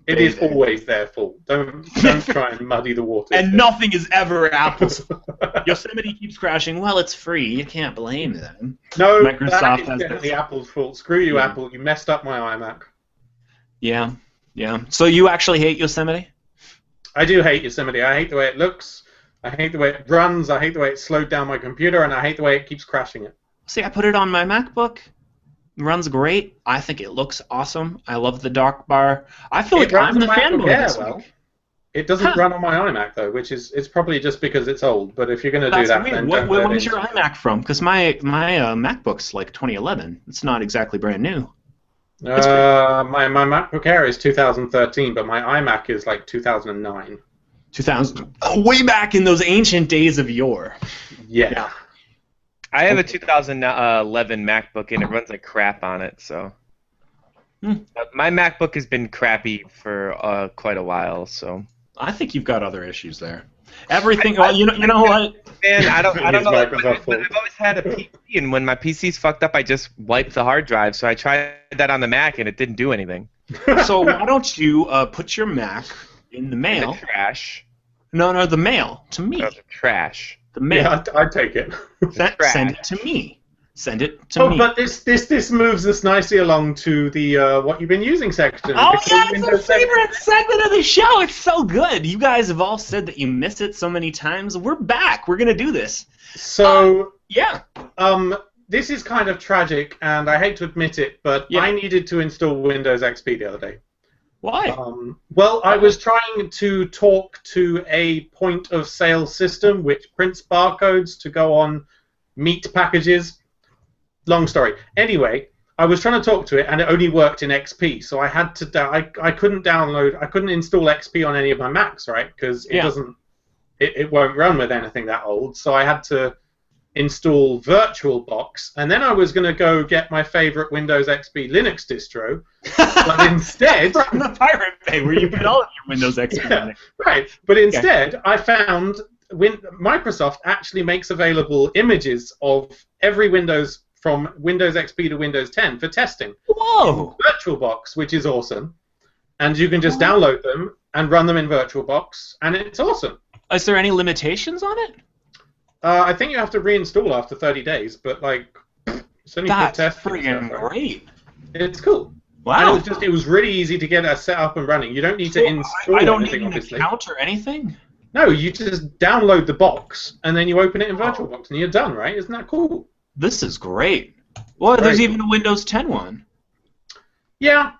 It is always their fault. Don't try and muddy the waters. And nothing is ever Apple's fault. Yosemite keeps crashing. Well, it's free. You can't blame them. No, Microsoft that is definitely Apple's fault. Screw you, Apple. You messed up my iMac. Yeah. So you actually hate Yosemite? I do hate Yosemite. I hate the way it looks. I hate the way it runs. I hate the way it slowed down my computer, and I hate the way it keeps crashing it. See, I put it on my MacBook. It runs great. I think it looks awesome. I love the dock bar. I feel like I'm the fanboy this week. It doesn't run on my iMac though, which is it's probably just because it's old. But if you're going to do that, then when is your iMac from? Because my MacBook's like 2011. It's not exactly brand new. My MacBook Air is 2013, but my iMac is like 2009. 2000, way back in those ancient days of yore. Yeah. I have a 2011 MacBook and it runs like crap on it, so. My MacBook has been crappy for quite a while, so. I think you've got other issues there. Everything. You know what? Man, I don't know. I've always had a PC, and when my PC's fucked up, I just wipe the hard drive. So I tried that on the Mac, and it didn't do anything. So why don't you put your Mac in the mail? In the trash. No, the mail to me. The trash. The mail. Yeah, I'd take it. Send it to me. Send it to me. Oh, but this moves us nicely along to the what you've been using section. Oh yeah, it's our favorite segment of the show. It's so good. You guys have all said that you miss it so many times. We're back. We're gonna do this. So yeah. This is kind of tragic, and I hate to admit it, but I needed to install Windows XP the other day. Why? Well, I was trying to talk to a point-of-sale system which prints barcodes to go on meat packages. Long story. Anyway, I was trying to talk to it, and it only worked in XP, so I had to. I couldn't install XP on any of my Macs, right? Because it doesn't. It won't run with anything that old. So I had to install VirtualBox, and then I was going to go get my favorite Windows XP Linux distro, but instead from the Pirate Bay, where you put all of your Windows XP. Yeah, right. But instead, I found Microsoft actually makes available images of every Windows from Windows XP to Windows 10 for testing. Whoa! VirtualBox, which is awesome, and you can just download them and run them in VirtualBox, and it's awesome. Is there any limitations on it? I think you have to reinstall after 30 days, but it's only for test. That's freaking great. It's cool. Wow. And it was really easy to get a set up and running. You don't need to install I don't anything, need an obviously. account or anything? No, you just download the box, and then you open it in VirtualBox, and you're done, right? Isn't that cool? This is great. Well, there's even a Windows 10 one. Yeah.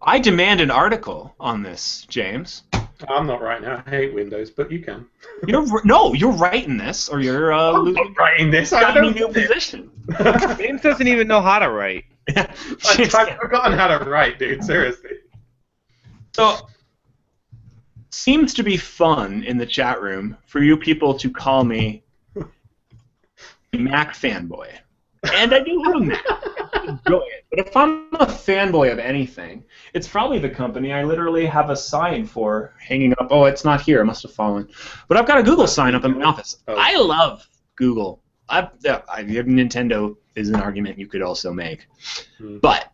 I demand an article on this, James. I'm not writing it. I hate Windows, but you can. You're writing this, or you're I'm not writing this. I don't new position. James doesn't even know how to write. I've forgotten how to write, dude. Seriously. So, seems to be fun in the chat room for you people to call me a Mac fanboy. And I do have a Mac. I enjoy it. But if I'm a fanboy of anything, it's probably the company I literally have a sign for hanging up. Oh, it's not here. It must have fallen. But I've got a Google sign up in my office. Oh. I love Google. Nintendo is an argument you could also make. But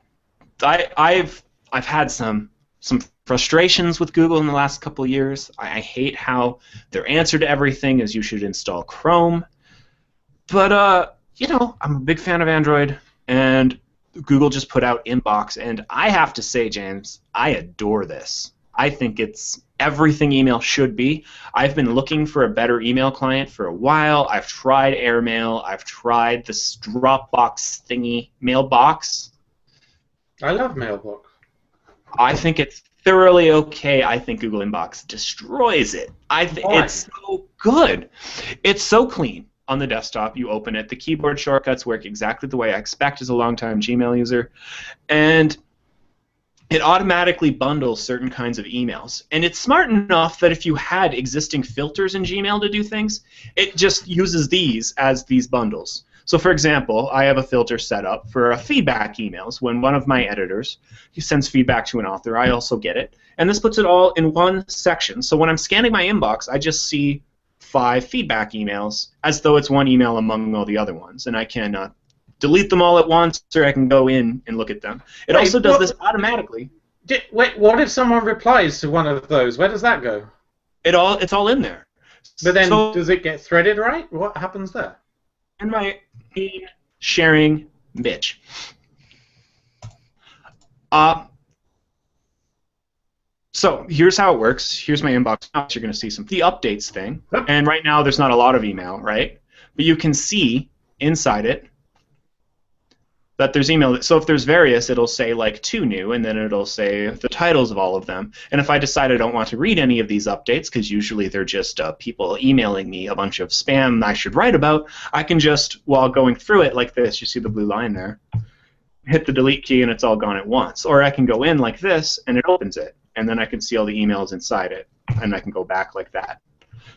I've had some frustrations with Google in the last couple of years. I hate how their answer to everything is you should install Chrome. But, I'm a big fan of Android, and Google just put out Inbox, and I have to say, James, I adore this. I think it's everything email should be. I've been looking for a better email client for a while. I've tried Airmail. I've tried this Dropbox thingy, Mailbox. I love Mailbox. I think it's thoroughly okay. I think Google Inbox destroys it. It's so good. It's so clean. On the desktop, you open it. The keyboard shortcuts work exactly the way I expect as a long-time Gmail user. And it automatically bundles certain kinds of emails. And it's smart enough that if you had existing filters in Gmail to do things, it just uses these as these bundles. So, for example, I have a filter set up for feedback emails. When one of my editors sends feedback to an author, I also get it. And this puts it all in one section. So when I'm scanning my inbox, I just see 5 feedback emails as though it's one email among all the other ones, and I can delete them all at once, or I can go in and look at them. It also does this automatically. Wait, what if someone replies to one of those? Where does that go? It's all in there. But then, does it get threaded right? What happens there? And my sharing bitch. So here's how it works. Here's my inbox now. You're going to see the updates thing. And right now there's not a lot of email, right? But you can see inside it that there's email. So if there's various, it'll say like 2 new, and then it'll say the titles of all of them. And if I decide I don't want to read any of these updates, because usually they're just people emailing me a bunch of spam I should write about, I can just, while going through it like this, you see the blue line there, hit the delete key and it's all gone at once. Or I can go in like this and it opens it. And then I can see all the emails inside it, and I can go back like that.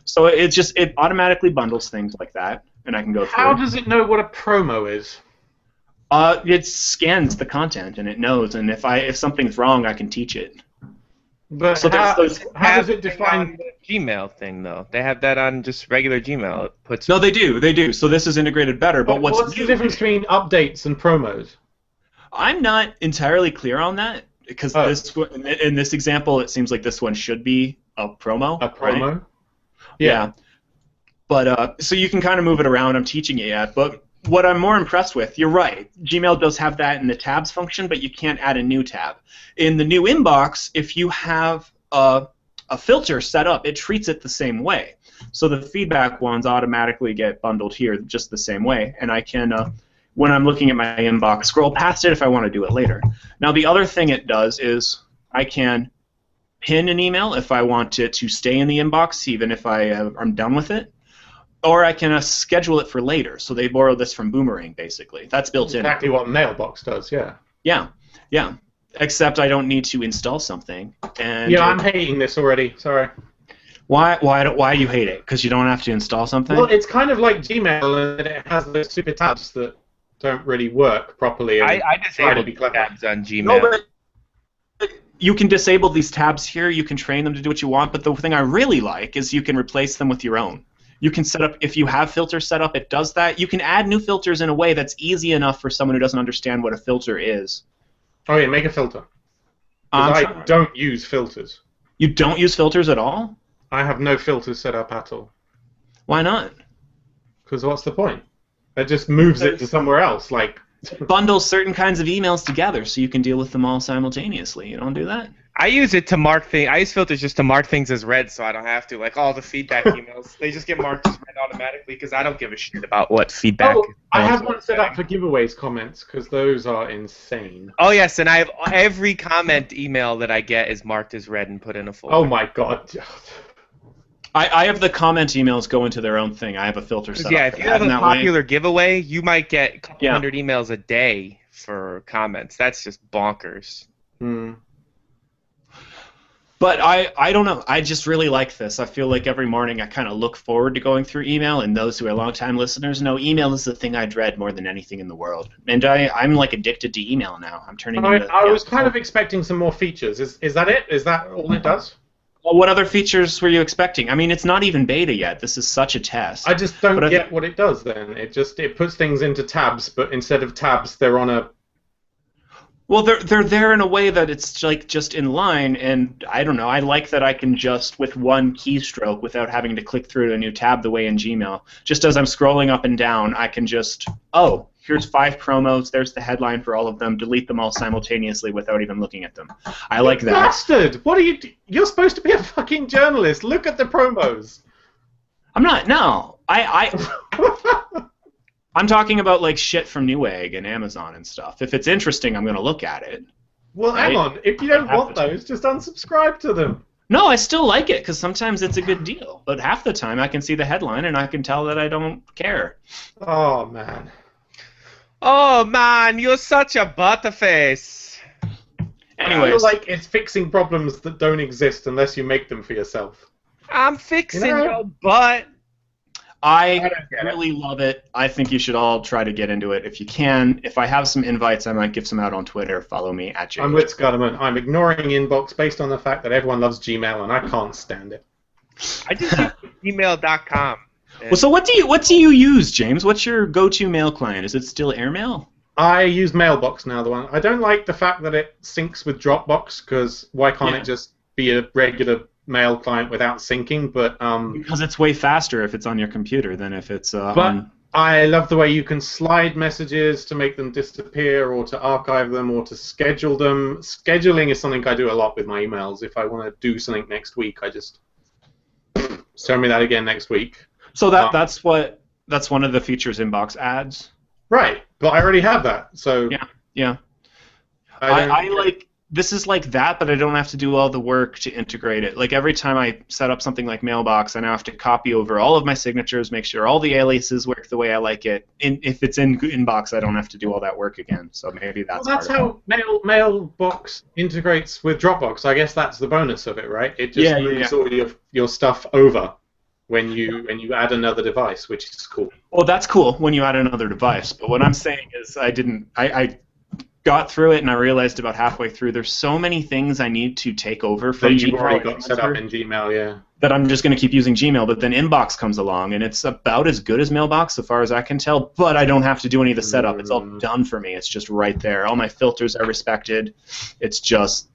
So it automatically bundles things like that, and I can go through. How does it know what a promo is? It scans the content, and it knows, and if something's wrong, I can teach it. But so how does it define the Gmail thing, though? They have that on just regular Gmail. It puts. No, they do. So this is integrated better. But what's the difference between updates and promos? I'm not entirely clear on that. Because in this example, it seems like this one should be a promo. A promo? Right? Yeah. But so you can kind of move it around. I'm teaching it yet. But what I'm more impressed with, you're right. Gmail does have that in the tabs function, but you can't add a new tab. In the new inbox, if you have a filter set up, it treats it the same way. So the feedback ones automatically get bundled here just the same way. And I can... when I'm looking at my inbox, scroll past it if I want to do it later. Now, the other thing it does is I can pin an email if I want it to stay in the inbox, even if I'm done with it, or I can schedule it for later. So they borrow this from Boomerang, basically. That's built in. Exactly what Mailbox does, yeah. Yeah. Except I don't need to install something. And yeah, I'm hating this already. Sorry. Why do you hate it? Because you don't have to install something? Well, it's kind of like Gmail, and it has those super tabs that don't really work properly. And I disabled tabs on Gmail. No, but you can disable these tabs here. You can train them to do what you want. But the thing I really like is you can replace them with your own. You can set up, if you have filters set up, it does that. You can add new filters in a way that's easy enough for someone who doesn't understand what a filter is. Oh, yeah, make a filter. I don't use filters. You don't use filters at all? I have no filters set up at all. Why not? Because what's the point? It just moves it to somewhere else. Like bundles certain kinds of emails together so you can deal with them all simultaneously. You don't do that? I use it to mark things. I use filters just to mark things as read, so I don't have to. Like all the feedback emails, they just get marked as read automatically because I don't give a shit about what feedback. Oh, I have one set up for giveaways comments because those are insane. Oh yes, and I have every comment email that I get is marked as read and put in a folder. Oh my god. I have the comment emails go into their own thing. I have a filter set up. Yeah, if you have a popular giveaway, you might get a couple hundred emails a day for comments. That's just bonkers. Hmm. But I don't know. I just really like this. I feel like every morning I kind of look forward to going through email, and those who are longtime listeners know email is the thing I dread more than anything in the world. And I'm like addicted to email now. I'm turning into... I was kind of expecting some more features. Is that it? Is that all it does? Well, what other features were you expecting? I mean, it's not even beta yet. This is such a test. I just don't get what it does then. It puts things into tabs, but instead of tabs, they're on a... Well, they're there in a way that it's like just in line, and I don't know. I like that I can just, with one keystroke, without having to click through to a new tab the way in Gmail, just as I'm scrolling up and down, I can just, oh, here's 5 promos, there's the headline for all of them, delete them all simultaneously without even looking at them. I like that. Bastard! What are you... You're supposed to be a fucking journalist. Look at the promos. I'm not, no. I'm talking about like shit from Newegg and Amazon and stuff. If it's interesting, I'm going to look at it. Well, hang on. If you don't want those, just unsubscribe to them. No, I still like it because sometimes it's a good deal. But half the time I can see the headline and I can tell that I don't care. Oh, man. Oh, man, you're such a butterface. Anyways. I feel like it's fixing problems that don't exist unless you make them for yourself. I'm fixing your butt. I really love it. I think you should all try to get into it if you can. If I have some invites, I might give some out on Twitter. Follow me at Jay. I'm with Scudderman. I'm ignoring Inbox based on the fact that everyone loves Gmail and I can't stand it. I just use gmail.com. Well, so what do you use, James? What's your go-to mail client? Is it still Airmail? I use Mailbox now. The one I don't like the fact that it syncs with Dropbox because why can't it just be a regular mail client without syncing? But because it's way faster if it's on your computer than if it's on. I love the way you can slide messages to make them disappear or to archive them or to schedule them. Scheduling is something I do a lot with my emails. If I want to do something next week, I just send me that again next week. So that's one of the features Inbox adds. Right, but I already have that. So yeah. I like. This is like that, but I don't have to do all the work to integrate it. Like every time I set up something like Mailbox, I now have to copy over all of my signatures, make sure all the aliases work the way I like it. If it's in Inbox, I don't have to do all that work again. So maybe that's. Well, that's how Mailbox integrates with Dropbox. I guess that's the bonus of it, right? It just moves all your stuff over when you add another device, which is cool. Well, that's cool when you add another device. But what I'm saying is, I got through it and I realized about halfway through there's so many things I need to take over from Gmail. You've already got set up in Gmail, yeah. That I'm just going to keep using Gmail, but then Inbox comes along and it's about as good as Mailbox so far as I can tell, but I don't have to do any of the setup. It's all done for me. It's just right there. All my filters are respected. It's just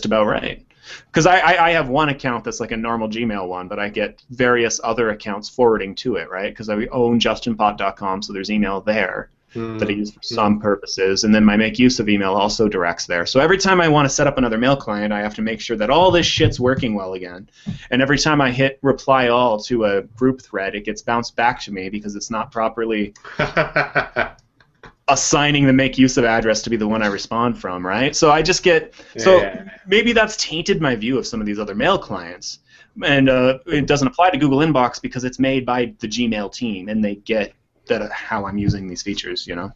about right. Because I have one account that's like a normal Gmail one, but I get various other accounts forwarding to it, right? Because I own justinpot.com, so there's email there that I use for some purposes, and then my MakeUseOf email also directs there. So every time I want to set up another mail client, I have to make sure that all this shit's working well again. And every time I hit reply all to a group thread, it gets bounced back to me because it's not properly assigning the MakeUseOf address to be the one I respond from, right? So I just get... So maybe that's tainted my view of some of these other mail clients. And it doesn't apply to Google Inbox because it's made by the Gmail team, and they get that how I'm using these features, you know?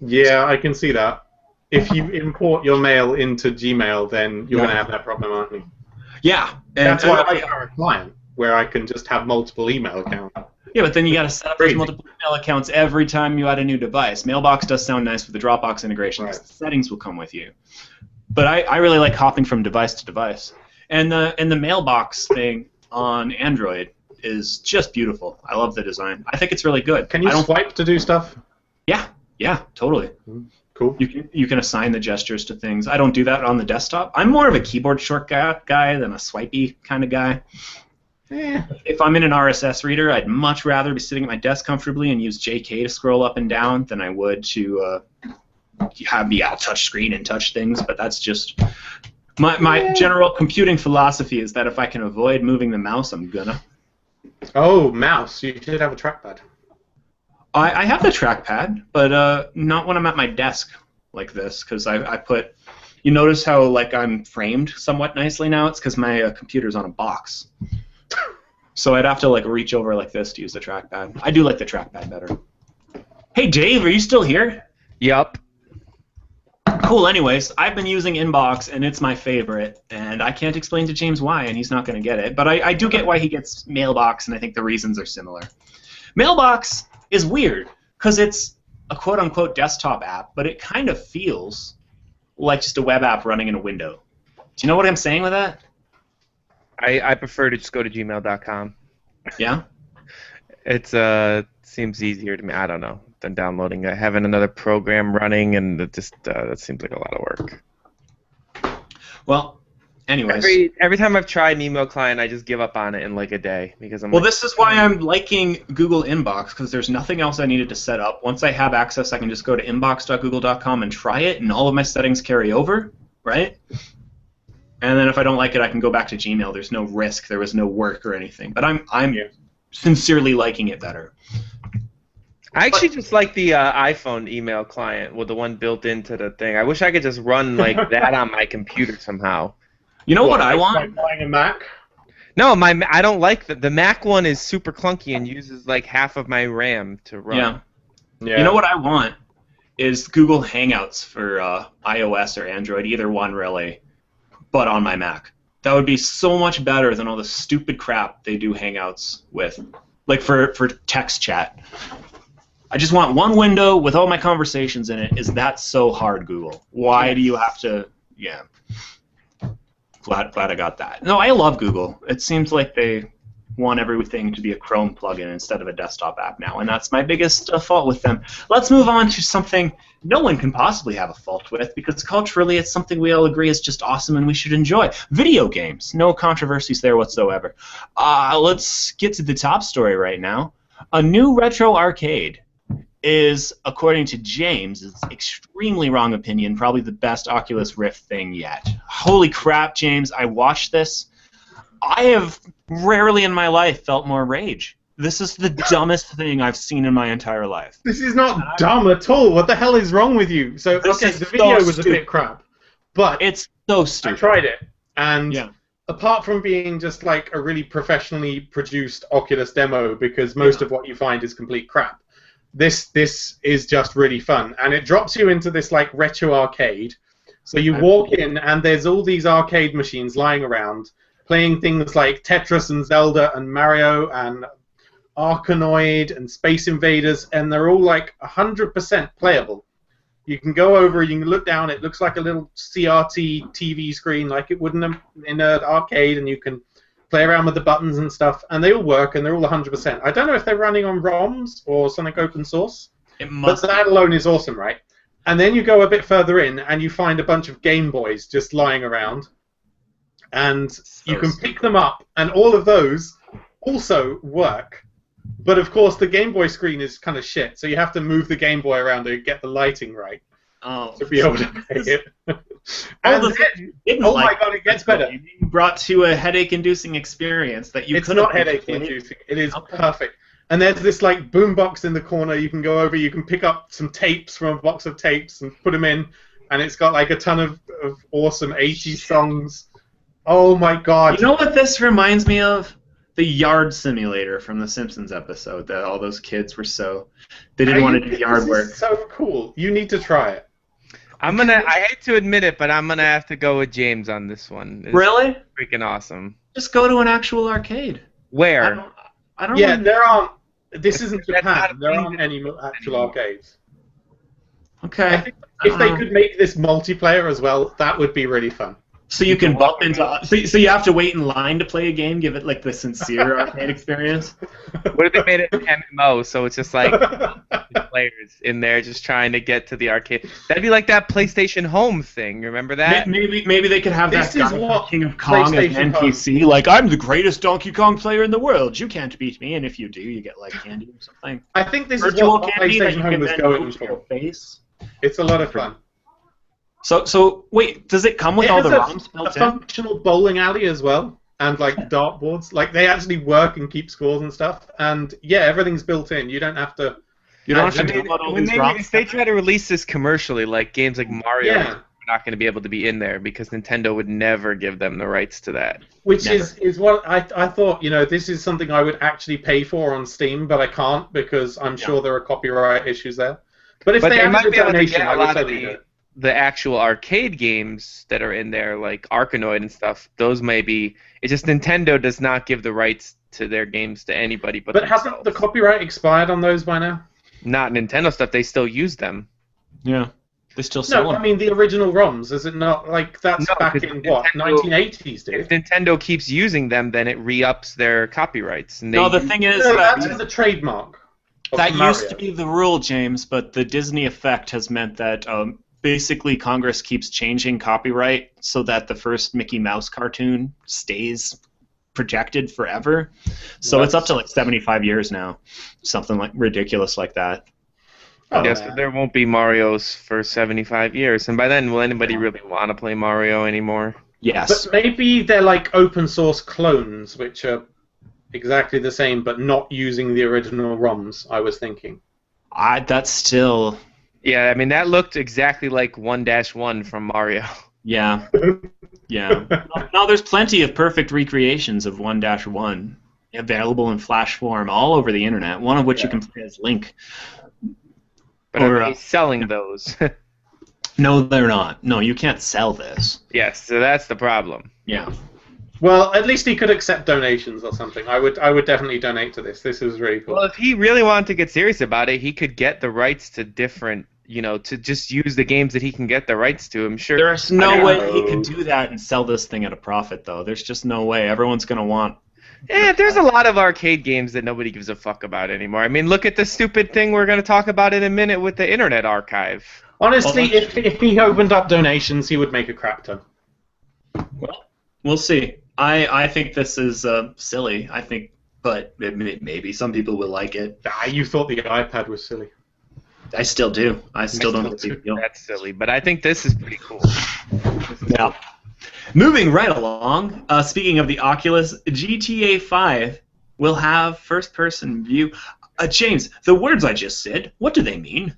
Yeah, I can see that. If you import your mail into Gmail, then you're going to have that problem, aren't you? Yeah. And that's why I prefer a client, where I can just have multiple email accounts. Yeah, but then you got to set up those multiple email accounts every time you add a new device. Mailbox does sound nice with the Dropbox integration. Right. The settings will come with you. But I really like hopping from device to device. And the Mailbox thing on Android is just beautiful. I love the design. I think it's really good. Can you swipe to do stuff? Yeah, totally. Cool. You can assign the gestures to things. I don't do that on the desktop. I'm more of a keyboard shortcut guy than a swipey kind of guy. If I'm in an RSS reader, I'd much rather be sitting at my desk comfortably and use JK to scroll up and down than I would to be a touch screen and touch things. But that's just My general computing philosophy is that if I can avoid moving the mouse, I'm gonna. Oh, mouse. You should have a trackpad. I have the trackpad, but not when I'm at my desk like this, because I put... You notice how like I'm framed somewhat nicely now? It's because my computer's on a box. So I'd have to like reach over like this to use the trackpad. I do like the trackpad better. Hey Dave, are you still here? Yup. Cool, anyways, I've been using Inbox and it's my favorite, and I can't explain to James why, and he's not going to get it, but I do get why he gets Mailbox, and I think the reasons are similar. Mailbox is weird, because it's a quote-unquote desktop app, but it kind of feels like just a web app running in a window. Do you know what I'm saying with that? I prefer to just go to gmail.com. Yeah? It seems easier to me, I don't know, than downloading it. Having another program running, and it just that seems like a lot of work. Well, anyways. Every time I've tried an email client, I just give up on it in like a day because Well, this is why I'm liking Google Inbox, because there's nothing else I needed to set up. Once I have access, I can just go to inbox.google.com and try it, and all of my settings carry over, right? And then if I don't like it, I can go back to Gmail. There's no risk. There was no work or anything. But I'm sincerely liking it better. I actually just like the iPhone email client with the one built into the thing. I wish I could just run like that on my computer somehow. You know what I want? Like buying a Mac? No, I don't like the Mac one is super clunky and uses like half of my RAM to run. Yeah. You know what I want is Google Hangouts for iOS or Android, either one really, but on my Mac. That would be so much better than all the stupid crap they do Hangouts with, like for text chat. I just want one window with all my conversations in it. Is that so hard, Google? Why do you have to... Yeah. Glad I got that. No, I love Google. It seems like they want everything to be a Chrome plugin instead of a desktop app now, and that's my biggest fault with them. Let's move on to something no one can possibly have a fault with, because culturally it's something we all agree is just awesome and we should enjoy. Video games. No controversies there whatsoever. Let's get to the top story right now. A new retro arcade is, according to James' extremely wrong opinion, probably the best Oculus Rift thing yet. Holy crap, James, I watched this. I have rarely in my life felt more rage. This is the dumbest thing I've seen in my entire life. This is not dumb at all. What the hell is wrong with you? So, okay, the video was a bit crap, but it's so stupid. I tried it, and apart from being just like a really professionally produced Oculus demo, because most of what you find is complete crap, this is just really fun, and it drops you into this like retro arcade. So you walk in, and there's all these arcade machines lying around, playing things like Tetris and Zelda and Mario and Arkanoid and Space Invaders, and they're all like 100% playable. You can go over, you can look down, it looks like a little CRT TV screen like it would in an arcade, and you can play around with the buttons and stuff, and they all work, and they're all 100%. I don't know if they're running on ROMs or something open source, but that alone is awesome, right? And then you go a bit further in, and you find a bunch of Game Boys just lying around, and you can pick them up, and all of those also work. But of course, the Game Boy screen is kind of shit, so you have to move the Game Boy around to get the lighting right to be able to play it. My god, it gets better. You brought to a headache-inducing experience that you couldn't. It's not headache-inducing. It is perfect. And there's this like boombox in the corner. You can go over. You can pick up some tapes from a box of tapes and put them in, and it's got like a ton of awesome 80s songs. Oh my god! You know what this reminds me of? The yard simulator from the Simpsons episode that all those kids were they didn't want to do yard work. This is so cool. You need to try it. I hate to admit it, but I'm gonna have to go with James on this one. It's really? Freaking awesome. Just go to an actual arcade. Where? I don't know. There aren't. This isn't Japan. There aren't any actual arcades. Okay. I think if they could make this multiplayer as well, that would be really fun. So you can bump into... So you have to wait in line to play a game, give it like the sincere arcade experience? What if they made it an MMO, so it's just like players in there just trying to get to the arcade? That'd be like that PlayStation Home thing, remember that? Maybe they could have that guy King of Kong as an NPC, like, I'm the greatest Donkey Kong player in the world, you can't beat me, and if you do, you get like candy or something. I think this is what PlayStation Home was going for. Face. It's a lot of fun. So wait, does it come with all the ROMs built in? A functional bowling alley as well, and like dartboards. Like they actually work and keep scores and stuff. And yeah, everything's built in. You don't have to. You don't have to download all these ROMs. If they try to release this commercially, like games like Mario, are not going to be able to be in there because Nintendo would never give them the rights to that. Which is what I thought. This is something I would actually pay for on Steam, but I can't because I'm sure there are copyright issues there. But if they might be able to get a lot of the actual arcade games that are in there, like Arkanoid and stuff, those may be. It's just Nintendo does not give the rights to their games to anybody but themselves. Hasn't the copyright expired on those by now? Not Nintendo stuff. They still use them. Yeah, they still sell them. I mean the original ROMs. Is it not like that's back in what 1980s? Dude. If Nintendo keeps using them, then it re-ups their copyrights. And the thing is that's the trademark. That used to be the rule, James, but the Disney effect has meant that basically Congress keeps changing copyright so that the first Mickey Mouse cartoon stays projected forever. So it's up to like 75 years now, something like ridiculous like that. Yes, but there won't be Marios for 75 years, and by then will anybody really want to play Mario anymore? Yes. But maybe they're like open source clones, which are exactly the same, but not using the original ROMs, I was thinking. That's still... Yeah, I mean, that looked exactly like 1-1 from Mario. Yeah. Yeah. No, there's plenty of perfect recreations of 1-1 available in Flash form all over the internet, one of which you can play as Link. But are they selling those? No, they're not. No, you can't sell this. Yes, so that's the problem. Yeah. Well, at least he could accept donations or something. I would definitely donate to this. This is really cool. Well, if he really wanted to get serious about it, he could get the rights to different, to just use the games that he can get the rights to. I'm sure. There's no way he could do that and sell this thing at a profit, though. There's just no way. Everyone's going to want... Yeah, there's a lot of arcade games that nobody gives a fuck about anymore. I mean, look at the stupid thing we're going to talk about in a minute with the Internet Archive. Honestly, if he opened up donations, he would make a crap ton. Well, we'll see. I think this is silly. I think, but maybe some people will like it. You thought the iPad was silly. I still do. I still don't think that's silly, but I think this is pretty cool. Yeah. Moving right along, speaking of the Oculus, GTA 5 will have first-person view. James, the words I just said, what do they mean?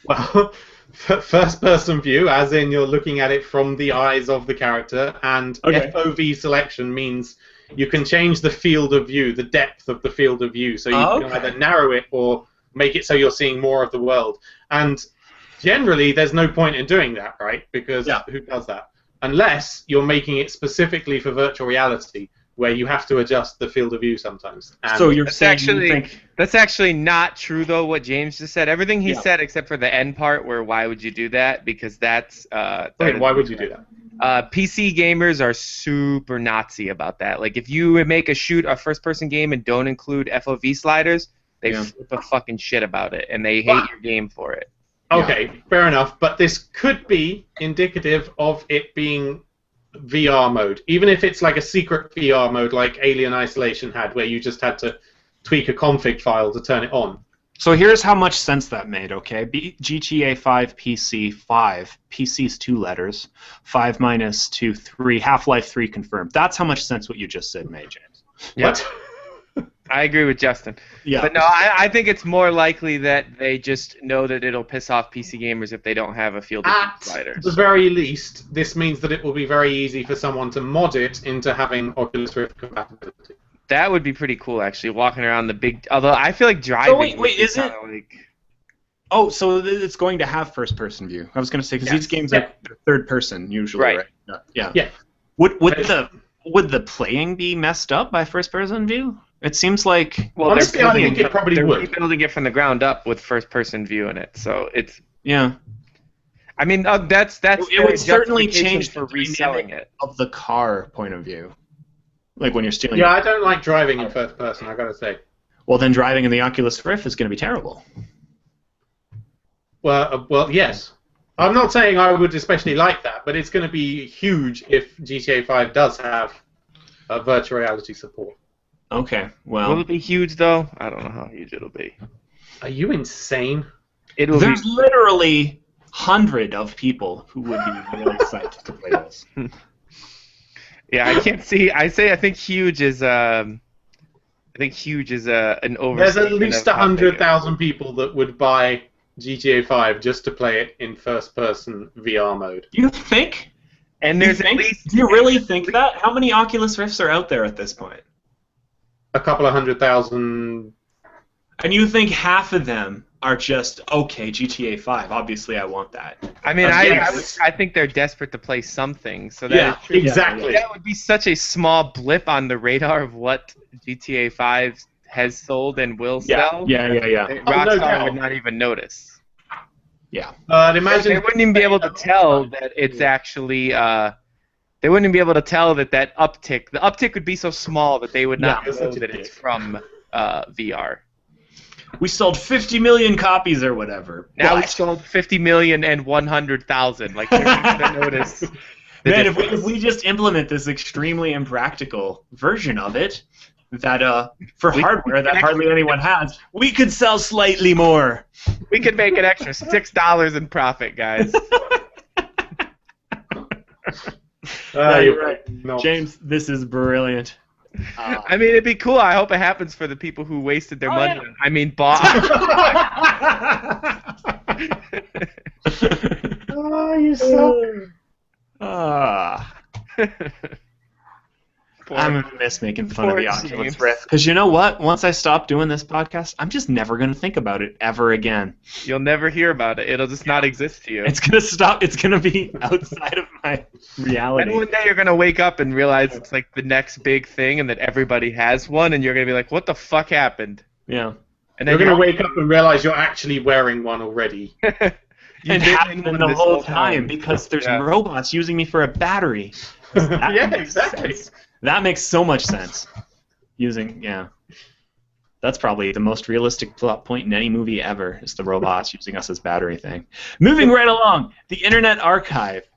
Well, first-person view, as in you're looking at it from the eyes of the character, and FOV selection means you can change the field of view, the depth of the field of view, so you can either narrow it or make it so you're seeing more of the world. And generally, there's no point in doing that, right? Because who does that? Unless you're making it specifically for virtual reality, where you have to adjust the field of view sometimes. And so you're saying that's actually not true, though, what James just said. Everything he said except for the end part where why would you do that? Because that's... why would you do that? PC gamers are super Nazi about that. Like, if you make a first-person game and don't include FOV sliders, they flip a fucking shit about it, and they hate your game for it. Okay, fair enough, but this could be indicative of it being VR mode, even if it's like a secret VR mode like Alien Isolation had, where you just had to tweak a config file to turn it on. So here's how much sense that made, okay? GTA 5 PC 5, PC's 2 letters, 5 minus 2, 3, Half-Life 3 confirmed. That's how much sense what you just said made, James. What? I agree with Justin. Yeah. But no, I think it's more likely that they just know that it'll piss off PC gamers if they don't have a field of view sliders. At the very least, this means that it will be very easy for someone to mod it into having Oculus Rift compatibility. That would be pretty cool, actually, walking around the big... Although, I feel like driving... So wait, is it... Like... Oh, so it's going to have first-person view. I was going to say, because these games are third-person, usually, right? Yeah. Would the playing be messed up by first-person view? It seems like... Well, honestly, I think it probably would. They're building it from the ground up with first-person view in it, so it's... Yeah. I mean, that's it would certainly change for reselling it of the car point of view, like when you're stealing. Yeah, I don't like driving in first person. I gotta say. Well, then driving in the Oculus Rift is going to be terrible. Well, yes. I'm not saying I would especially like that, but it's going to be huge if GTA 5 does have virtual reality support. Okay, well... Will it be huge, though? I don't know how huge it'll be. Are you insane? There's literally 100 of people who would be really excited to play this. Yeah, I can't see. I think huge is. I think huge is an overstatement. There's at least 100,000 people that would buy GTA 5 just to play it in first-person VR mode. You think? And there's do you really think that? How many Oculus Rifts are out there at this point? A couple of 100,000. And you think half of them are just, okay, GTA 5, obviously I want that. I mean, I think they're desperate to play something. So that exactly. That would be such a small blip on the radar of what GTA 5 has sold and will sell. Yeah. Rockstar would not even notice. Yeah. Imagine they wouldn't even be able to tell that it's actually. They wouldn't even be able to tell that uptick. The uptick would be so small that they would not know that it's from VR. We sold 50 million copies or whatever. Now we sold 50 million and 100,000. Like they're not gonna notice. Man, if we just implement this extremely impractical version of it, that for hardware that hardly anyone has, we could sell slightly more. We could make an extra $6 in profit, guys. You're right. No. James, this is brilliant. I mean, it'd be cool. I hope it happens for the people who wasted their money. Yeah. I mean, bought. Oh, you suck. I'm going to miss making fun of the Oculus Rift. Because you know what? Once I stop doing this podcast, I'm just never going to think about it ever again. You'll never hear about it. It'll just not exist to you. It's going to stop. It's going to be outside of my reality. And one day you're going to wake up and realize it's like the next big thing and that everybody has one, and you're going to be like, what the fuck happened? Yeah. And then you're going to wake up and realize you're actually wearing one already. And having them the whole time because there's robots using me for a battery. Yeah, exactly. Sense. That makes so much sense. That's probably the most realistic plot point in any movie ever, is the robots using us as battery thing. Moving right along, the Internet Archive,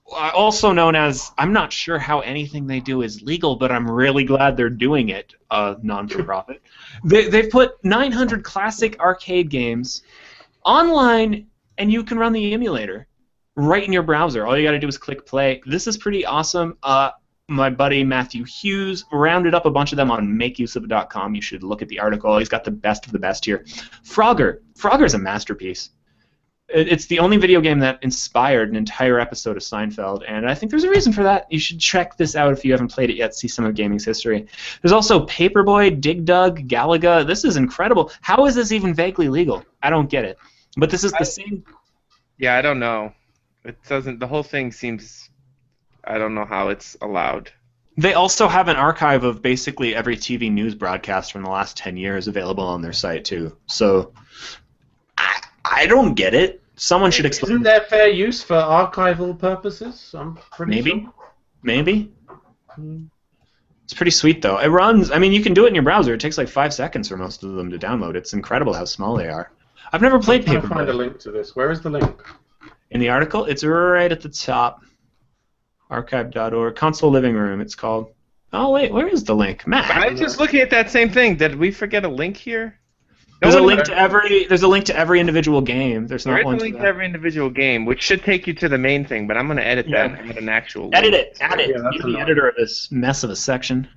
also known as, I'm not sure how anything they do is legal, but I'm really glad they're doing it, non-for-profit. They've put 900 classic arcade games online, and you can run the emulator right in your browser. All you got to do is click play. This is pretty awesome. My buddy Matthew Hughes rounded up a bunch of them on MakeUseOf.com. You should look at the article. He's got the best of the best here. Frogger's a masterpiece. It's the only video game that inspired an entire episode of Seinfeld, and I think there's a reason for that. You should check this out if you haven't played it yet, see some of gaming's history. There's also Paperboy, Dig Dug, Galaga. This is incredible. How is this even vaguely legal? I don't get it. But this is the same... Yeah, I don't know. It doesn't... The whole thing seems... I don't know how it's allowed. They also have an archive of basically every TV news broadcast from the last 10 years available on their site, too. So, I don't get it. Someone should explain. Isn't there fair use for archival purposes? I'm pretty sure. Maybe. It's pretty sweet, though. It runs... I mean, you can do it in your browser. It takes like 5 seconds for most of them to download. It's incredible how small they are. I've never played Paperboy. I'm trying to find a link to this. Where is the link? In the article? It's right at the top. Archive.org. Console Living Room, it's called. Oh, wait, where is the link? Matt. I was just looking at that same thing. Did we forget a link here? There's a link to every individual game. There's not one. There's a link to every individual game, which should take you to the main thing, but I'm going to edit that and add an actual Edit link. it. Add it. Yeah, You're the editor of this mess of a section.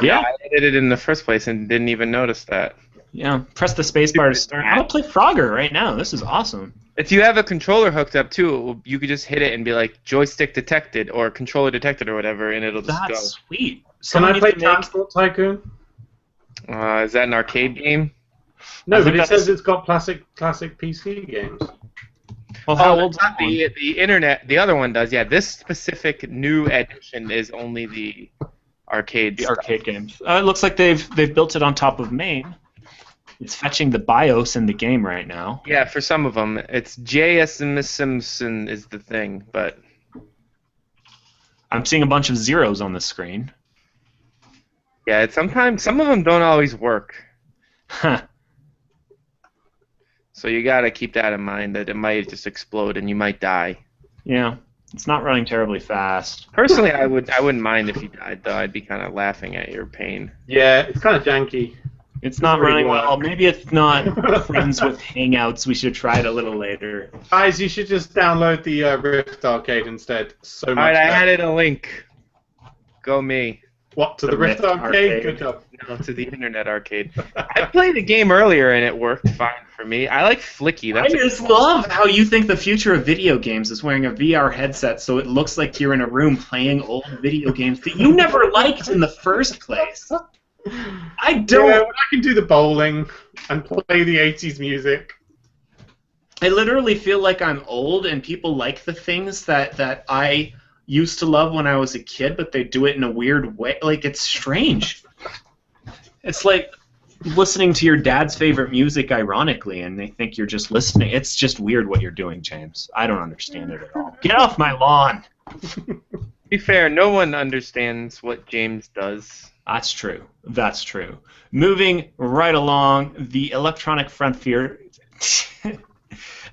Yeah, I edited it in the first place and didn't even notice that. Yeah, press the space bar to start. I'm going to play Frogger right now. This is awesome. If you have a controller hooked up too, you could just hit it and be like joystick detected or controller detected or whatever, and it'll just go. That's sweet. Can I play Transport Tycoon? Is that an arcade game? No, but it says it's got classic PC games. Well, how old's not the internet? The other one does. Yeah, this specific new edition is only the arcade. The arcade games. It looks like they've built it on top of MAME. It's fetching the BIOS in the game right now. Yeah, for some of them, it's JSM Simpson is the thing, but I'm seeing a bunch of zeros on the screen. Yeah, sometimes some of them don't always work. Huh. So you gotta keep that in mind that it might just explode and you might die. Yeah, it's not running terribly fast. Personally, I wouldn't mind if you died though. I'd be kind of laughing at your pain. Yeah, it's kind of janky. It's not running well. Maybe it's not friends with Hangouts. We should try it a little later. Guys, you should just download the Rift Arcade instead. So much. Alright, I added a link. Go me. What, to the Rift Arcade? Good job. No, to the Internet Arcade. I played a game earlier and it worked fine for me. I like Flicky. I just love how you think the future of video games is wearing a VR headset so it looks like you're in a room playing old video games that you never liked in the first place. I don't. Yeah, I can do the bowling and play the 80s music. I literally feel like I'm old and people like the things that I used to love when I was a kid, but they do it in a weird way. Like, it's strange. It's like listening to your dad's favorite music ironically, and they think you're just listening. It's just weird what you're doing, James. I don't understand it at all. Get off my lawn! To be fair, no one understands what James does. That's true. That's true. Moving right along, the Electronic Frontier...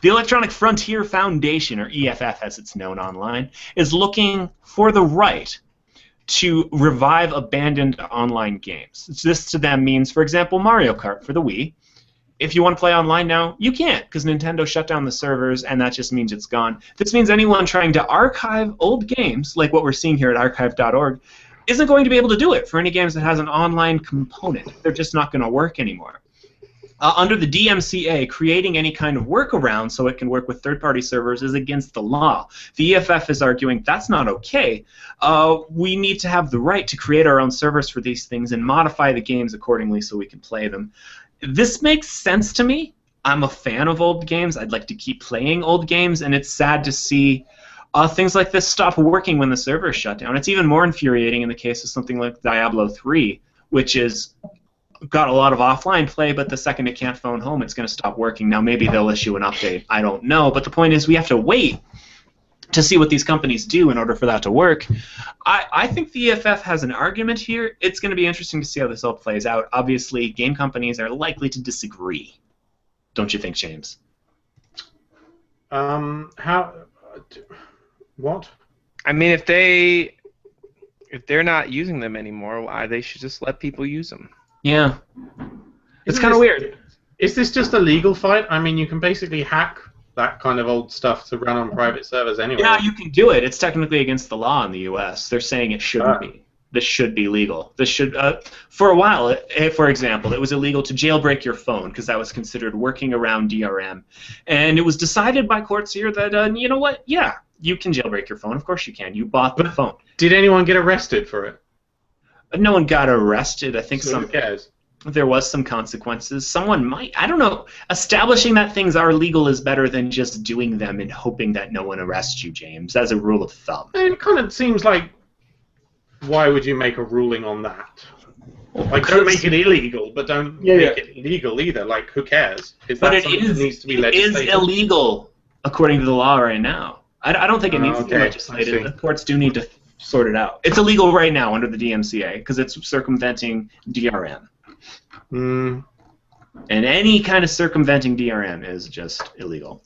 The Electronic Frontier Foundation, or EFF as it's known online, is looking for the right to revive abandoned online games. This to them means, for example, Mario Kart for the Wii. If you want to play online now, you can't, because Nintendo shut down the servers, and that just means it's gone. This means anyone trying to archive old games, like what we're seeing here at archive.org, isn't going to be able to do it for any games that has an online component. They're just not going to work anymore. Under the DMCA, creating any kind of workaround so it can work with third-party servers is against the law. The EFF is arguing that's not okay. We need to have the right to create our own servers for these things and modify the games accordingly so we can play them. This makes sense to me. I'm a fan of old games. I'd like to keep playing old games, and it's sad to see things like this stop working when the servers shut down. It's even more infuriating in the case of something like Diablo 3, which is got a lot of offline play, but the second it can't phone home, it's going to stop working. Now, maybe they'll issue an update. I don't know. But the point is we have to wait to see what these companies do in order for that to work. I think the EFF has an argument here. It's going to be interesting to see how this all plays out. Obviously, game companies are likely to disagree. Don't you think, James? What? I mean, if they're not using them anymore, they should just let people use them. Yeah. It's kind of weird. Is this just a legal fight? I mean, you can basically hack that kind of old stuff to run on private servers anyway. Yeah, you can do it. It's technically against the law in the U.S. They're saying it shouldn't be. This should be legal. This should, for a while, for example, it was illegal to jailbreak your phone because that was considered working around DRM. And it was decided by courts here that, you know what, yeah, you can jailbreak your phone. Of course you can. You bought the phone. Did anyone get arrested for it? No one got arrested. I think who cares? There was some consequences. Someone might. I don't know. Establishing that things are legal is better than just doing them and hoping that no one arrests you, James, as a rule of thumb. It kind of seems like, why would you make a ruling on that? Like, don't make it illegal, but don't make it legal either. Like, who cares? But it is illegal according to the law right now. I don't think it needs to be legislated. The courts do need to sort it out. It's illegal right now under the DMCA because it's circumventing DRM. And any kind of circumventing DRM is just illegal.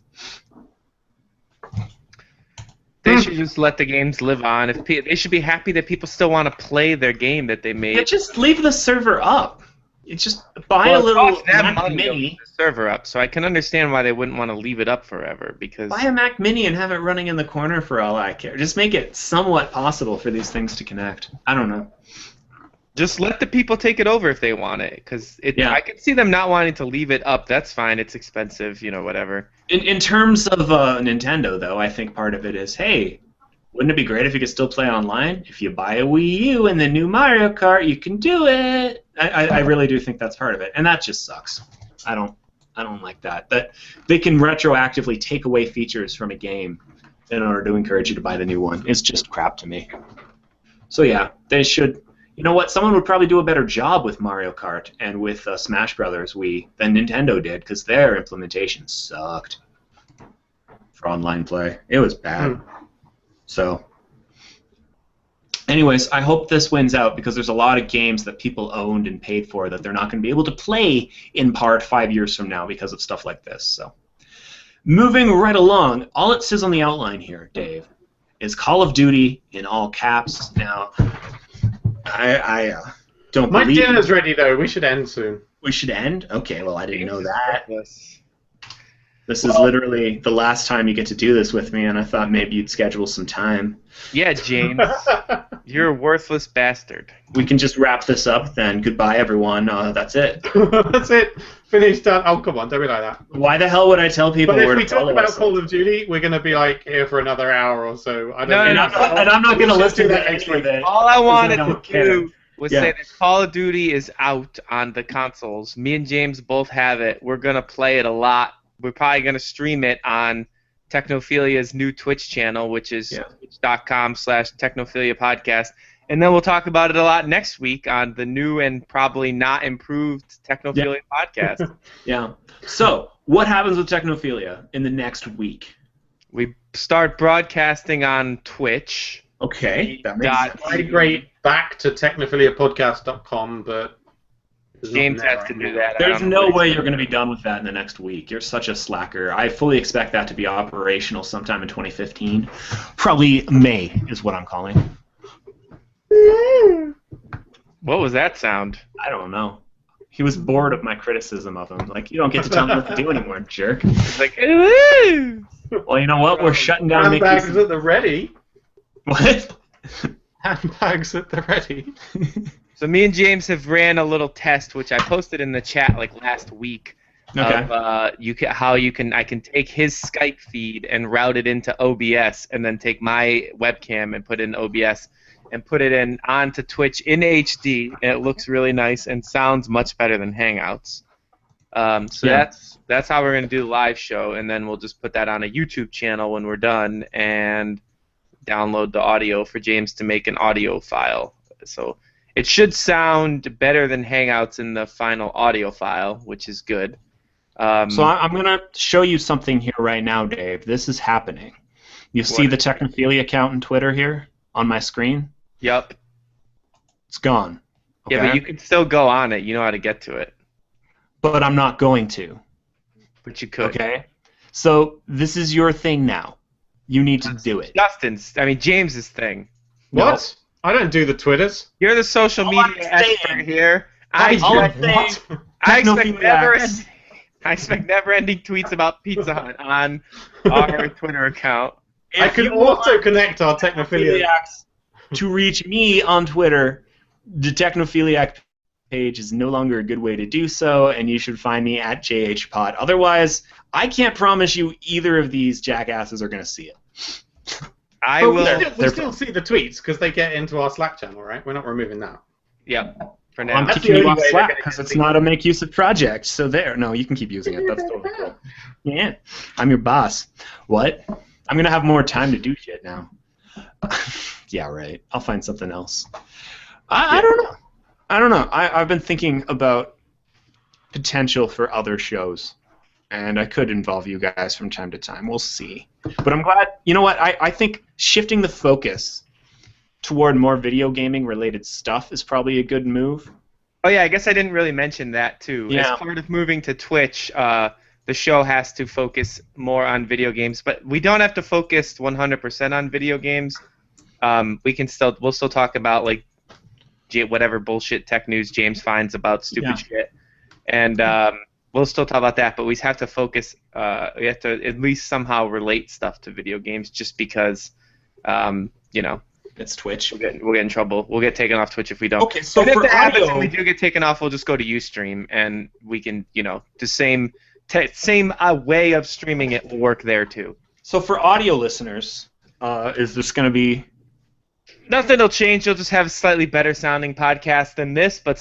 They should just let the games live on. They should be happy that people still want to play their game that they made. Yeah, just leave the server up. It's just buy a little Mac Mini. The server up, so I can understand why they wouldn't want to leave it up forever. Because buy a Mac Mini and have it running in the corner for all I care. Just make it somewhat possible for these things to connect. I don't know. Just let the people take it over if they want it, because I can see them not wanting to leave it up. That's fine. It's expensive, whatever. In terms of Nintendo, though, I think part of it is, hey, wouldn't it be great if you could still play online? If you buy a Wii U and the new Mario Kart, you can do it. I really do think that's part of it, and that just sucks. I don't like that. That they can retroactively take away features from a game in order to encourage you to buy the new one. It's just crap to me. So yeah, they should. You know what? Someone would probably do a better job with Mario Kart and with Smash Brothers Wii than Nintendo did, because their implementation sucked for online play. It was bad. So, anyways, I hope this wins out because there's a lot of games that people owned and paid for that they're not going to be able to play in part 5 years from now because of stuff like this. So, moving right along, all it says on the outline here, Dave, is Call of Duty in all caps. Now, I don't believe... My dinner's ready, though. We should end soon. We should end? Okay, well, I didn't know that. This is literally the last time you get to do this with me, and I thought maybe you'd schedule some time. Yeah, James. You're a worthless bastard. We can just wrap this up then. Goodbye, everyone. That's it. That's it. Finished, done. Oh, come on, don't be like that. Why the hell would I tell people where to follow us? But if we talk about Call of Duty, we're going to be like here for another hour or so. And I'm not going to listen to any of it. All I wanted to do was say that Call of Duty is out on the consoles. Me and James both have it. We're going to play it a lot. We're probably going to stream it on Technophilia's new Twitch channel, which is twitch.com/Technophilia Podcast. And then we'll talk about it a lot next week on the new and probably not improved Technophilia Podcast. Yeah. So, what happens with Technophilia in the next week? We start broadcasting on Twitch. Okay. That makes sense. Migrate back to technophiliapodcast.com, but James has to do that. There's no way you're going to be done with that in the next week. You're such a slacker. I fully expect that to be operational sometime in 2015. Probably May is what I'm calling. What was that sound? I don't know. He was bored of my criticism of him. Like, you don't get to tell me what to do anymore, jerk. He's like, ooh. Well, you know what? We're shutting down. Handbags at the ready. What? Handbags at the ready. So me and James have ran a little test, which I posted in the chat like last week. Okay. Of I can take his Skype feed and route it into OBS, and then take my webcam and put it in OBS and put it in onto Twitch in HD, and it looks really nice and sounds much better than Hangouts. That's how we're gonna do the live show, and then we'll just put that on a YouTube channel when we're done and download the audio for James to make an audio file. So it should sound better than Hangouts in the final audio file, which is good. So I'm going to show you something here right now, Dave. This is happening. You see the Technophilia account on Twitter here on my screen? Yep. It's gone. Okay? Yeah, but you can still go on it. You know how to get to it. But I'm not going to. But you could. Okay? So this is your thing now. You need to do it. James's thing. What? I don't do the Twitters. You're the social media expert here. I expect never-ending tweets about Pizza Hut on our Twitter account. I can also connect our Technophiliacs to reach me on Twitter. The Technophiliac page is no longer a good way to do so, and you should find me at JHPod. Otherwise, I can't promise you either of these jackasses are going to see it. We still see the tweets because they get into our Slack channel, right? We're not removing that. Yep. For now. I'm keeping you off Slack because it's not a MakeUseOf project. So there. No, you can keep using it. That's totally cool. Yeah. I'm your boss. What? I'm going to have more time to do shit now. Yeah, right. I'll find something else. I don't know. I've been thinking about potential for other shows. And I could involve you guys from time to time. We'll see. But I'm glad. You know what? I think shifting the focus toward more video gaming related stuff is probably a good move. Oh yeah, I guess I didn't really mention that too. Yeah. As part of moving to Twitch, the show has to focus more on video games, but we don't have to focus 100% on video games. We'll still talk about like whatever bullshit tech news James finds about stupid shit, and we'll still talk about that. But we have to focus. We have to at least somehow relate stuff to video games, just because, it's Twitch. We'll get in trouble. We'll get taken off Twitch if we don't. Okay, so and for if that audio, happens and we do get taken off, we'll just go to Ustream, and we can, the same way of streaming it will work there too. So for audio listeners, is this going to be? Nothing will change. You'll just have a slightly better sounding podcast than this, but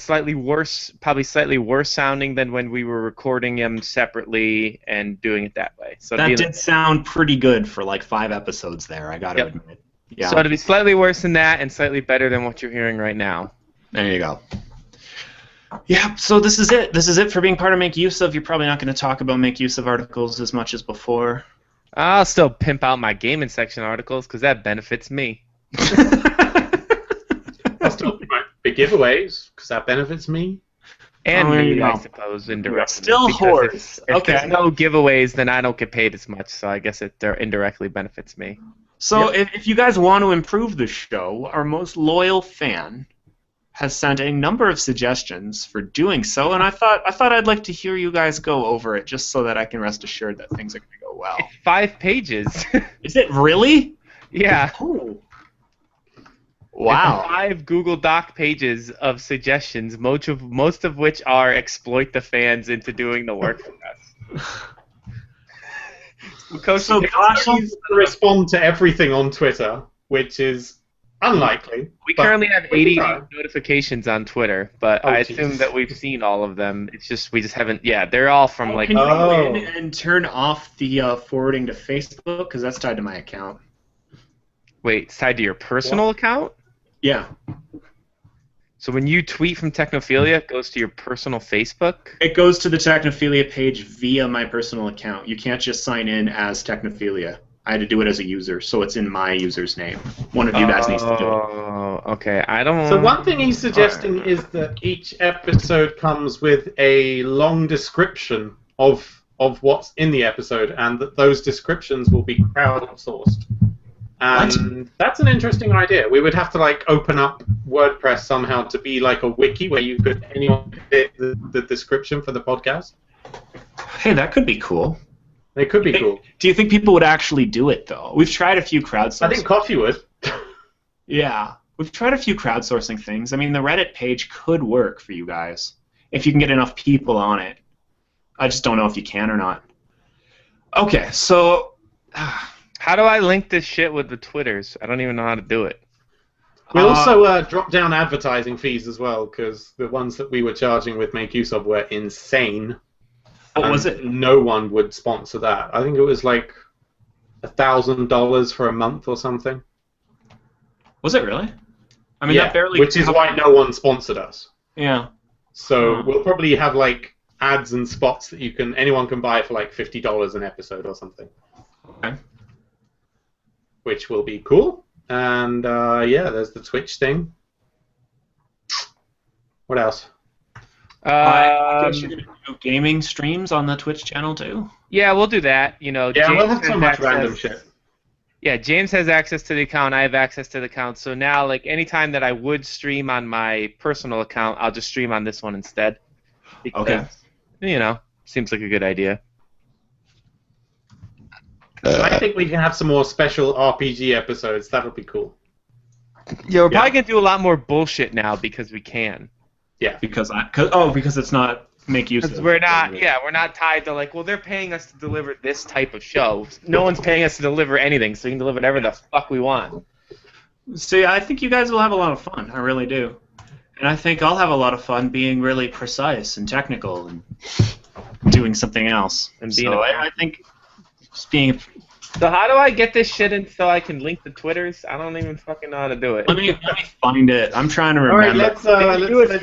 probably slightly worse sounding than when we were recording them separately and doing it that way. So that did sound pretty good for like 5 episodes there, I got to admit. Yeah. So it'll be slightly worse than that and slightly better than what you're hearing right now. There you go. Yeah, so this is it. This is it for being part of MakeUseOf. You're probably not going to talk about MakeUseOf articles as much as before. I'll still pimp out my gaming section articles because that benefits me. I'll still do my big giveaways because that benefits me. And me, I suppose, indirectly. Still whores. If there's no giveaways, then I don't get paid as much, so I guess it indirectly benefits me. So if you guys want to improve the show, our most loyal fan has sent a number of suggestions for doing so, and I thought I'd like to hear you guys go over it just so that I can rest assured that things are going to go well. It's 5 pages. Is it really? Yeah. Oh. Wow. It's 5 Google Doc pages of suggestions, most of which are exploit the fans into doing the work for us. So please respond to everything on Twitter, which is unlikely. We currently have 80 notifications on Twitter, but I assume that we've seen all of them. It's just we just haven't. Yeah, they're all from like. Can you go in and turn off the forwarding to Facebook because that's tied to my account? Wait, it's tied to your personal account? Yeah. So when you tweet from Technophilia, it goes to your personal Facebook? It goes to the Technophilia page via my personal account. You can't just sign in as Technophilia. I had to do it as a user, so it's in my user's name. One of you guys needs to do it. Oh, okay. I don't. So one thing he's suggesting is that each episode comes with a long description of what's in the episode, and that those descriptions will be crowdsourced. And that's an interesting idea. We would have to like open up WordPress somehow to be like a wiki where you could anyone fit the description for the podcast. Hey, that could be cool. It could be cool. Do you think people would actually do it though? We've tried a few crowdsourcing. I think Coffee would. Yeah, we've tried a few crowdsourcing things. I mean, the Reddit page could work for you guys if you can get enough people on it. I just don't know if you can or not. Okay, so. How do I link this shit with the Twitters? I don't even know how to do it. We also dropped down advertising fees as well, because the ones that we were charging with MakeUseOf were insane. What was it? No one would sponsor that. I think it was like $1,000 for a month or something. Was it really? I mean, yeah, that barely. Which is why no one sponsored us. Yeah. So we'll probably have like ads and spots that anyone can buy for like $50 an episode or something. Okay. Which will be cool. And yeah, there's the Twitch thing. What else? I guess you're going to do gaming streams on the Twitch channel too? Yeah, we'll do that. You know, yeah, James we'll have so much random shit. Yeah, James has access to the account. I have access to the account. So now, like, anytime that I would stream on my personal account, I'll just stream on this one instead. Because, okay. You know, seems like a good idea. I think we can have some more special RPG episodes. That'll be cool. Yeah, we're probably gonna do a lot more bullshit now because we can. Yeah. Because it's not MakeUseOf. We're not tied to like, well, they're paying us to deliver this type of show. No one's paying us to deliver anything, so we can deliver whatever the fuck we want. See, I think you guys will have a lot of fun. I really do. And I think I'll have a lot of fun being really precise and technical and doing something else. And being I think just being. So how do I get this shit in so I can link the Twitters? I don't even fucking know how to do it. Let me find it. I'm trying to remember. All right, let's Twitter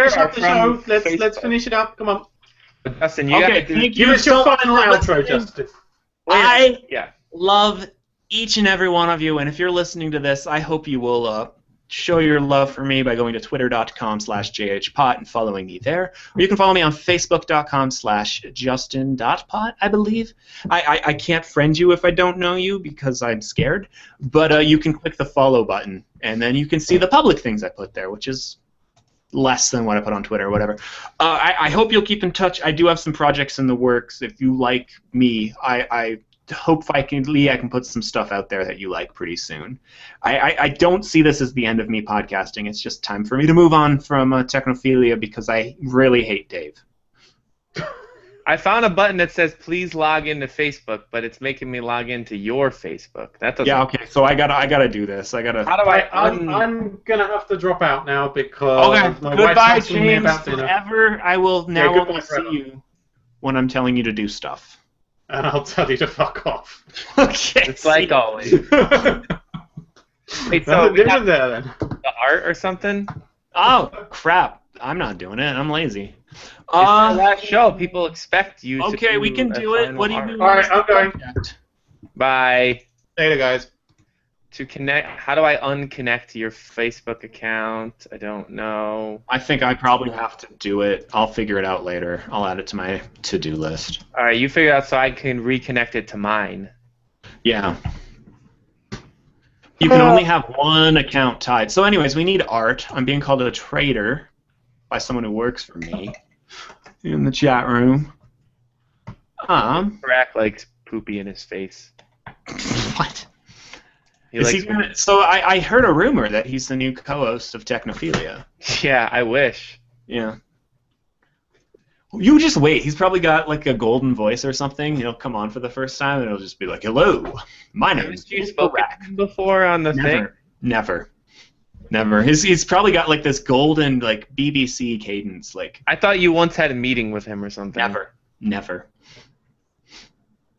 finish up the show. Let's finish it up. Come on. Justin, you gotta give us your final outro, Justin. I love each and every one of you, and if you're listening to this, I hope you will show your love for me by going to twitter.com/jhpot and following me there. Or you can follow me on facebook.com/justin.pot, I believe. I can't friend you if I don't know you because I'm scared, but you can click the follow button, and then you can see the public things I put there, which is less than what I put on Twitter or whatever. I hope you'll keep in touch. I do have some projects in the works. If you like me, I hope I can put some stuff out there that you like pretty soon. I don't see this as the end of me podcasting. It's just time for me to move on from Technophilia because I really hate Dave. I found a button that says please log into Facebook, but it's making me log into your Facebook. That doesn't. Yeah, okay. So I gotta do this. How do I? I'm gonna have to drop out now because my goodbye, wife's asking me about dinner. Forever. I will now only see you when I'm telling you to do stuff. And I'll tell you to fuck off. Okay. It's like always. Wait, so we have the art or something? Oh, crap. I'm not doing it. I'm lazy. It's our last show. People expect you to okay, we can do it. What do you do? All right, I'm going. Bye. Later, guys. To connect, how do I unconnect to your Facebook account? I don't know. I think I probably have to do it. I'll figure it out later. I'll add it to my to-do list. All right, you figure it out so I can reconnect it to mine. Yeah. You can only have one account tied. So anyways, we need art. I'm being called a traitor by someone who works for me in the chat room. Crack likes poopy in his face. What? So I heard a rumor that he's the new co-host of Technophilia. Yeah, I wish. Yeah. You just wait. He's probably got like a golden voice or something. He'll come on for the first time and he'll just be like, "Hello, my name is." You spoken to him before on the thing? Never. He's probably got like this golden like BBC cadence. Like I thought you once had a meeting with him or something. Never.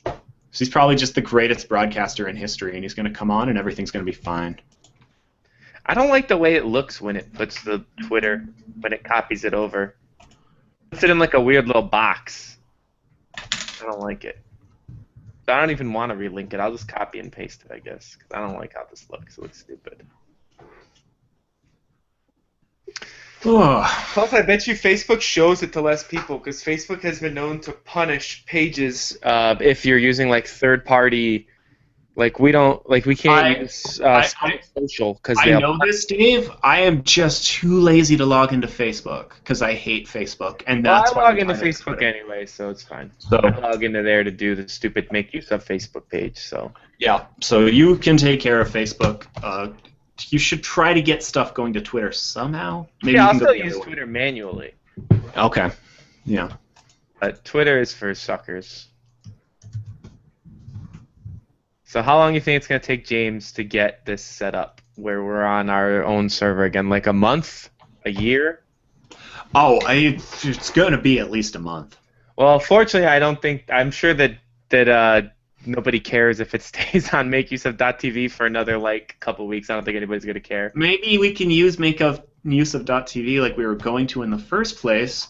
So he's probably just the greatest broadcaster in history, and he's going to come on and everything's going to be fine. I don't like the way it looks when it puts the Twitter, when it copies it over. Puts it in like a weird little box. I don't like it. I don't even want to relink it. I'll just copy and paste it, I guess, because I don't like how this looks. It looks stupid. Plus, I bet you Facebook shows it to less people because Facebook has been known to punish pages if you're using like third-party. Like we can't use social because I know this, Dave. I am just too lazy to log into Facebook because I hate Facebook, and that's why I log into Facebook anyway, so it's fine. So I log into there to do the stupid MakeUseOf Facebook page. So yeah, so you can take care of Facebook. You should try to get stuff going to Twitter somehow. Maybe I'll still use Twitter manually. Okay. Yeah. But Twitter is for suckers. So how long do you think it's going to take James to get this set up where we're on our own server again? Like a month? A year? Oh, it's going to be at least a month. Well, fortunately, I'm sure that nobody cares if it stays on MakeUseOf.tv for another like couple weeks. I don't think anybody's going to care. Maybe we can use MakeUseOf.tv like we were going to in the first place.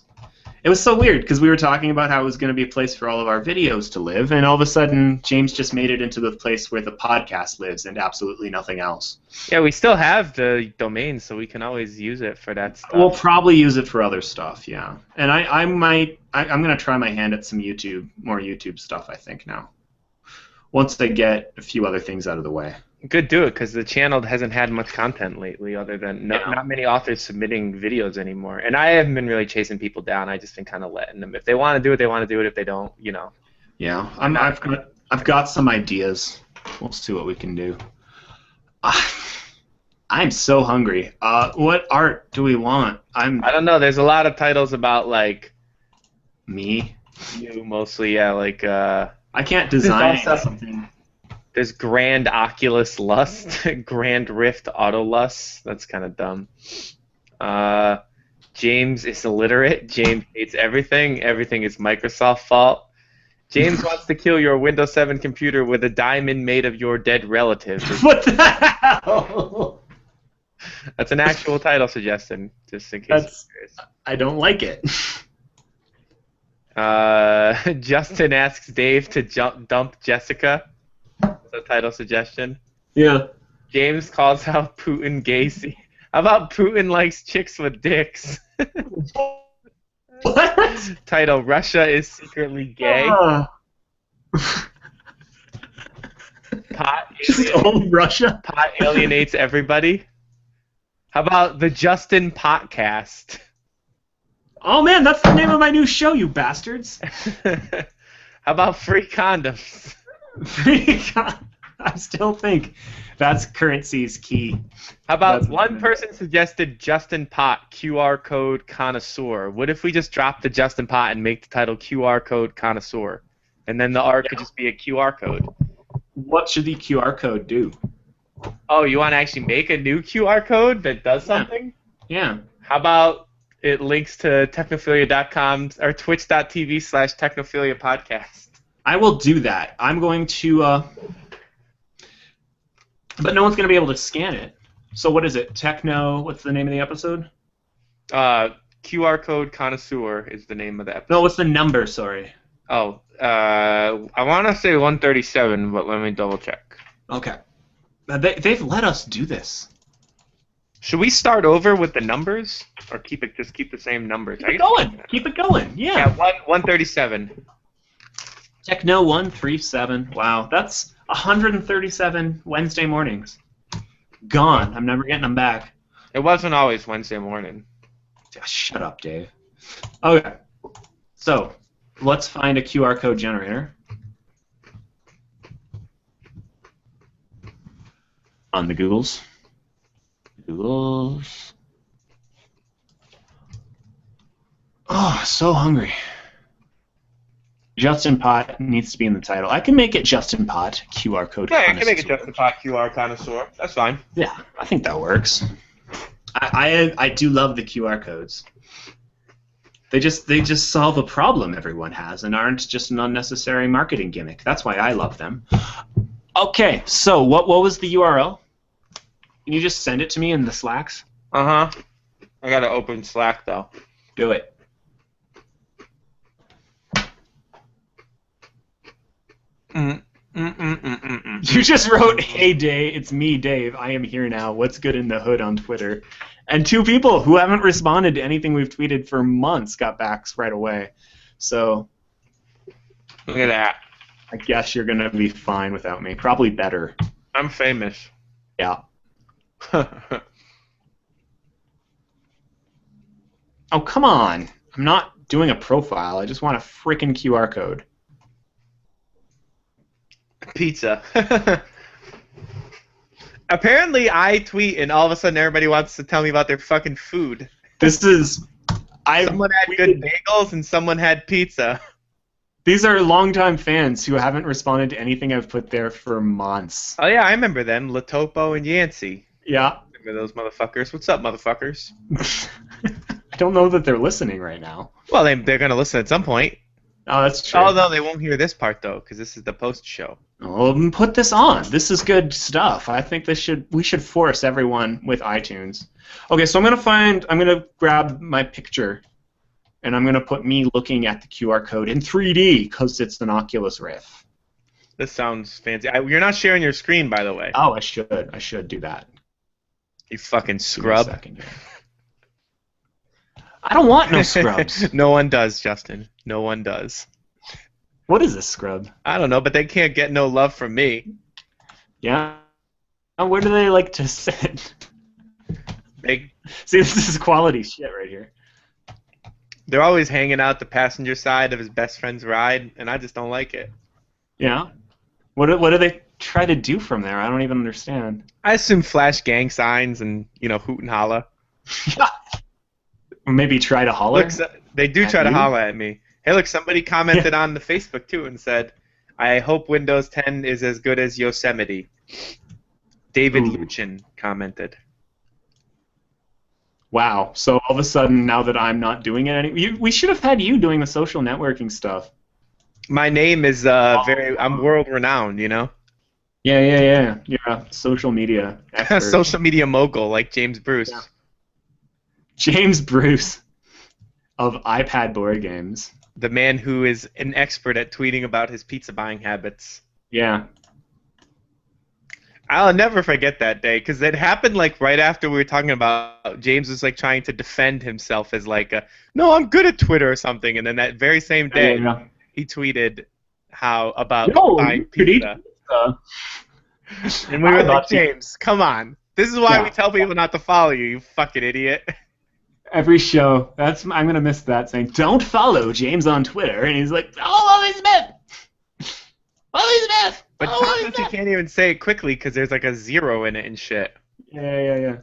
It was so weird because we were talking about how it was going to be a place for all of our videos to live, and all of a sudden James just made it into the place where the podcast lives and absolutely nothing else. Yeah, we still have the domain, so we can always use it for that stuff. We'll probably use it for other stuff, yeah. And I'm going to try my hand at some more YouTube stuff, I think, now. Once they get a few other things out of the way. Good, do it, because the channel hasn't had much content lately other than not many authors submitting videos anymore. And I haven't been really chasing people down. I just been kind of letting them. If they want to do it, they want to do it. If they don't, you know. Yeah, I've got some ideas. We'll see what we can do. I'm so hungry. What art do we want? I don't know. There's a lot of titles about, like... Me? You, mostly, yeah, like... I can't design something. There's Grand Oculus Lust, Grand Rift Auto Lust. That's kind of dumb. James is illiterate. James hates everything. Everything is Microsoft's fault. James wants to kill your Windows 7 computer with a diamond made of your dead relative. What the hell? That's an actual title suggestion, just in case. I don't like it. Justin asks Dave to dump Jessica. That's a title suggestion. Yeah. James calls out Putin gay. How about Putin likes chicks with dicks? What? Title: Russia is secretly gay. Russia. Pot alienates everybody. How about the Justin Podcast? Oh man, that's the name of my new show, you bastards. How about free condoms? I still think that's currency's key. How about one person suggested Justin Pot QR code connoisseur? What if we just drop the Justin Pot and make the title QR code connoisseur, and then the art could just be a QR code? What should the QR code do? Oh, you want to actually make a new QR code that does something? Yeah. How about it links to technophilia.com or twitch.tv/Technophilia Podcast? I will do that. I'm going to, but no one's going to be able to scan it. So what is it? What's the name of the episode? QR code connoisseur is the name of the episode. No, what's the number? Sorry. Oh, I want to say 137, but let me double check. Okay. They've let us do this. Should we start over with the numbers, or keep the same numbers? Keep it going. Keep it going. Yeah. 137. Techno 137. Wow, that's 137 Wednesday mornings. Gone. I'm never getting them back. It wasn't always Wednesday morning. Shut up, Dave. Okay. So, let's find a QR code generator. On the Googles. Oh, so hungry. Justin Pot needs to be in the title. I can make it Justin Pot QR code. Yeah, I can make it Justin Pot QR connoisseur. That's fine. Yeah, I think that works. I do love the QR codes. They just solve a problem everyone has and aren't just an unnecessary marketing gimmick. That's why I love them. Okay, so what was the URL? Can you just send it to me in the Slacks? I gotta open Slack though. Do it. You just wrote, "Hey Dave, it's me, Dave. I am here now. What's good in the hood on Twitter?" And 2 people who haven't responded to anything we've tweeted for months got back right away. So, look at that. I guess you're gonna be fine without me. Probably better. I'm famous. Yeah. Oh, come on. I'm not doing a profile. I just want a freaking QR code. Pizza. Apparently, I tweet and all of a sudden everybody wants to tell me about their fucking food. Someone had good bagels and someone had pizza. These are longtime fans who haven't responded to anything I've put there for months. Oh yeah, I remember them, Latopo and Yancey. Yeah. Remember those motherfuckers? What's up, motherfuckers? I don't know that they're listening right now. Well, they're going to listen at some point. Oh, that's true. Oh, no, they won't hear this part, though, because this is the post-show. Well, put this on. This is good stuff. I think we should force everyone with iTunes. Okay, so I'm gonna grab my picture, and I'm gonna put me looking at the QR code in 3D because it's an Oculus Rift. This sounds fancy. You're not sharing your screen, by the way. Oh, I should do that. You fucking scrub. I don't want no scrubs. No one does, Justin. No one does. What is this scrub? I don't know, but they can't get no love from me. Yeah. Where do they like to sit? See, this is quality shit right here. They're always hanging out the passenger side of his best friend's ride, and I just don't like it. Yeah? What do they try to do from there? I don't even understand. I assume flash gang signs and, hoot and holla. Or maybe try to holler? Look, they do try to holla at me. Hey, look, somebody commented on the Facebook, too, and said, I hope Windows 10 is as good as Yosemite. David Luchin commented. Wow. So all of a sudden, now that I'm not doing it, we should have had you doing the social networking stuff. My name is I'm world-renowned, Yeah. Social media expert. Social media mogul, like James Bruce. Yeah. James Bruce of iPad board games. The man who is an expert at tweeting about his pizza buying habits. Yeah. I'll never forget that day, because it happened right after we were talking about James was trying to defend himself as no, I'm good at Twitter or something, and then that very same day he tweeted about buying pizza. And we were like, James, come on. This is why we tell people not to follow you, you fucking idiot. Every show, I'm gonna miss that saying, "Don't follow James on Twitter," and he's like, "Follow Smith, follow Smith." But sometimes you can't even say it quickly because there's a 0 in it and shit. Yeah.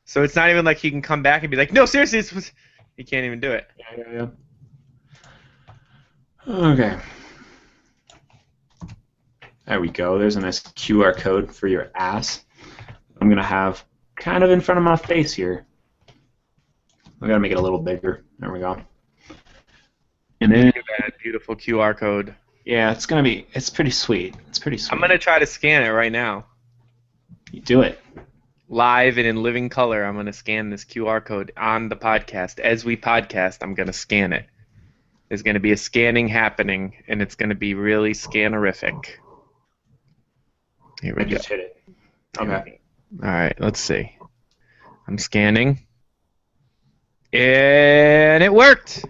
So it's not even like he can come back and be like, "No, seriously, he can't even do it." Yeah. Okay. There we go. There's a nice QR code for your ass. I'm gonna have kind of in front of my face here. I gotta make it a little bigger. There we go. And then look at that beautiful QR code. Yeah, it's pretty sweet. It's pretty sweet. I'm gonna try to scan it right now. You do it. Live and in living color, I'm gonna scan this QR code on the podcast. As we podcast, I'm gonna scan it. There's gonna be a scanning happening, and it's gonna be really scannerific. Here we go. Just hit it. Okay. All right, let's see. I'm scanning. And it worked!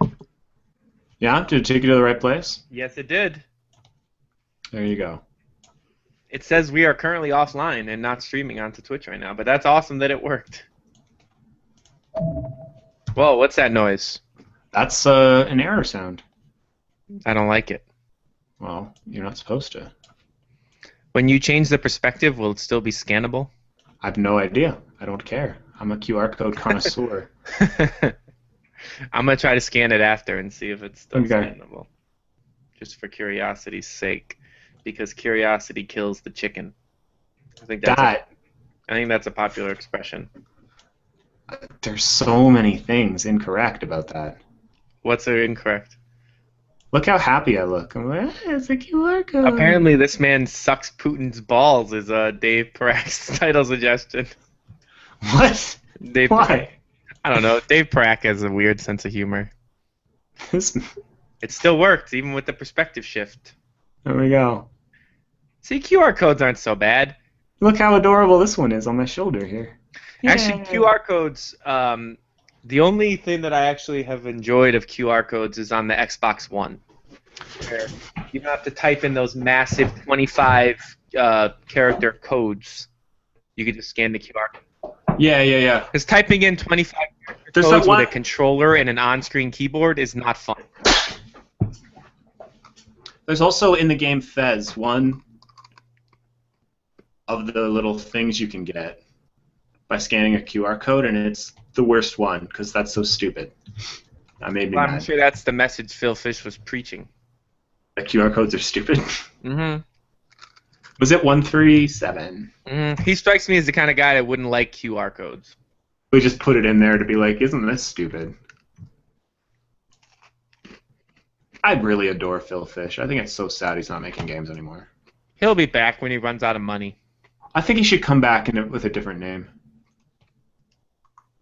Yeah? Did it take you to the right place? Yes, it did. There you go. It says we are currently offline and not streaming onto Twitch right now, but that's awesome that it worked. Whoa, what's that noise? That's an error sound. I don't like it. Well, you're not supposed to. When you change the perspective, will it still be scannable? I have no idea. I don't care. I'm a QR code connoisseur. I'm going to try to scan it after and see if it's still scannable. Just for curiosity's sake. Because curiosity kills the chicken. I think that's a popular expression. There's so many things incorrect about that. What's incorrect? Look how happy I look. I'm like, it's a QR code. Apparently this man sucks Putin's balls is Dave Parak's title suggestion. What? Why? I don't know. Dave Parak has a weird sense of humor. It still worked, even with the perspective shift. There we go. See, QR codes aren't so bad. Look how adorable this one is on my shoulder here. Actually, QR codes, the only thing that I actually have enjoyed of QR codes is on the Xbox One. Where you don't have to type in those massive 25 character codes. You can just scan the QR code. Yeah. Because typing in 25 character codes with a controller and an on-screen keyboard is not fun. There's also in the game Fez one of the little things you can get by scanning a QR code, and it's the worst one because that's so stupid. That made me mad. I'm sure that's the message Phil Fish was preaching. The QR codes are stupid. Mm-hmm. Was it 137? Mm-hmm. He strikes me as the kind of guy that wouldn't like QR codes. We just put it in there to be like, isn't this stupid? I really adore Phil Fish. I think it's so sad he's not making games anymore. He'll be back when he runs out of money. I think he should come back with a different name.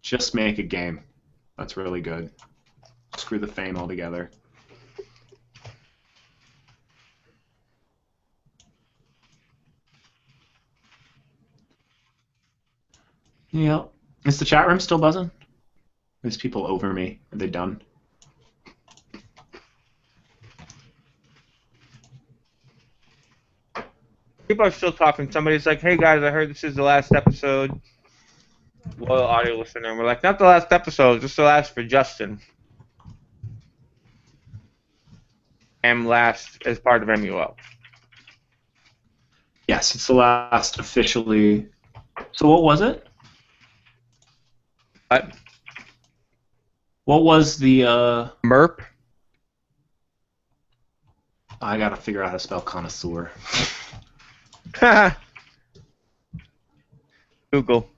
Just make a game. That's really good. Screw the fame altogether. Yeah. Is the chat room still buzzing? There's people over me. Are they done? People are still talking. Somebody's like, hey guys, I heard this is the last episode. Loyal audio listener. And we're like, not the last episode, just the last for Justin. And last as part of MUL. Yes, it's the last officially. So what was it? What was the MERP? I gotta figure out how to spell connoisseur. Google.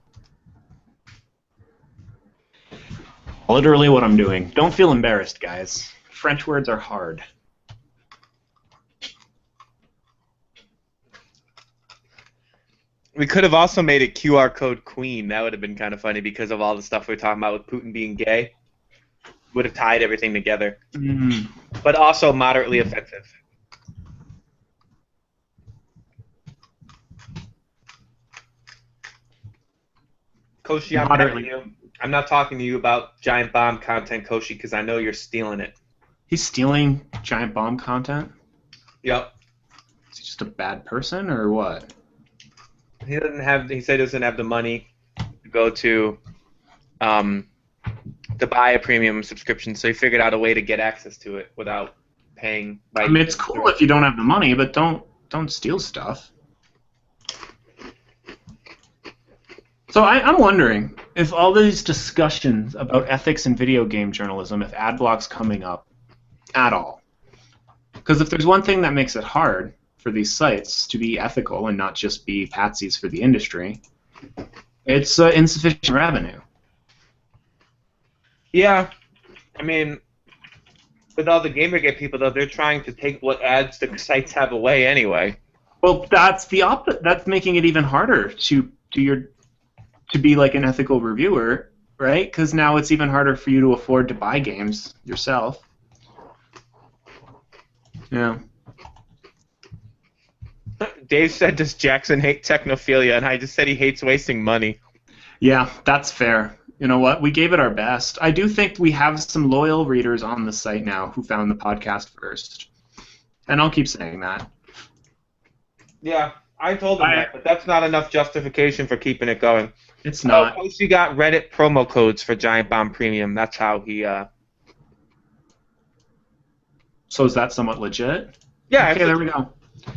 Literally what I'm doing. Don't feel embarrassed, guys. French words are hard. We could have also made it QR code queen. That would have been kind of funny because of all the stuff we were talking about with Putin being gay. Would have tied everything together. Mm. But also moderately offensive. Koshi, I'm not talking to you about Giant Bomb content, Koshi, because I know you're stealing it. He's stealing Giant Bomb content? Yep. Is he just a bad person, or what? He said he doesn't have the money to go to buy a premium subscription, so he figured out a way to get access to it without paying. I mean, it's cool if you don't have the money, but don't steal stuff. So I'm wondering if all these discussions about ethics in video game journalism, if ad block's coming up at all. Because if there's one thing that makes it hard for these sites to be ethical and not just be patsies for the industry, it's insufficient revenue. Yeah, I mean, with all the Gamergate people, though, they're trying to take what ads the sites have away anyway. Well, that's the opposite. That's making it even harder to be like an ethical reviewer, right? Because now it's even harder for you to afford to buy games yourself. Yeah. Dave said, does Jackson hate Technophilia? And I just said he hates wasting money. Yeah, that's fair. You know what? We gave it our best. I do think we have some loyal readers on the site now who found the podcast first. And I'll keep saying that. Yeah, I told him that, but that's not enough justification for keeping it going. It's not. Plus, he got Reddit promo codes for Giant Bomb Premium. That's how he. So is that somewhat legit? Yeah. Okay, there we go.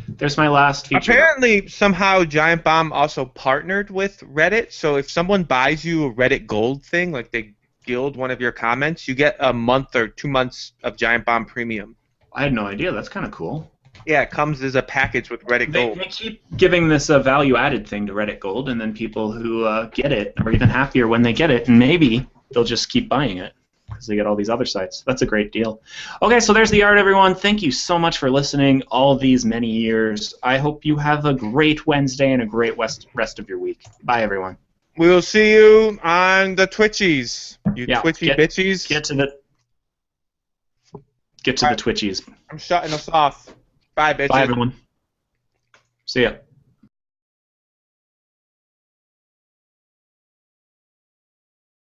There's my last feature. Apparently, somehow Giant Bomb also partnered with Reddit. So if someone buys you a Reddit Gold thing, like they guild one of your comments, you get a month or 2 months of Giant Bomb Premium. I had no idea. That's kind of cool. Yeah, it comes as a package with Reddit Gold. They keep giving this a value-added thing to Reddit Gold, and then people who get it are even happier when they get it, and maybe they'll just keep buying it because they get all these other sites. That's a great deal. Okay, so there's the art, everyone. Thank you so much for listening all these many years. I hope you have a great Wednesday and a great rest of your week. Bye, everyone. We'll see you on the Twitchies. Twitchy bitchies. Get to the Twitchies. I'm shutting us off. Bye, bitches. Bye, everyone. See ya.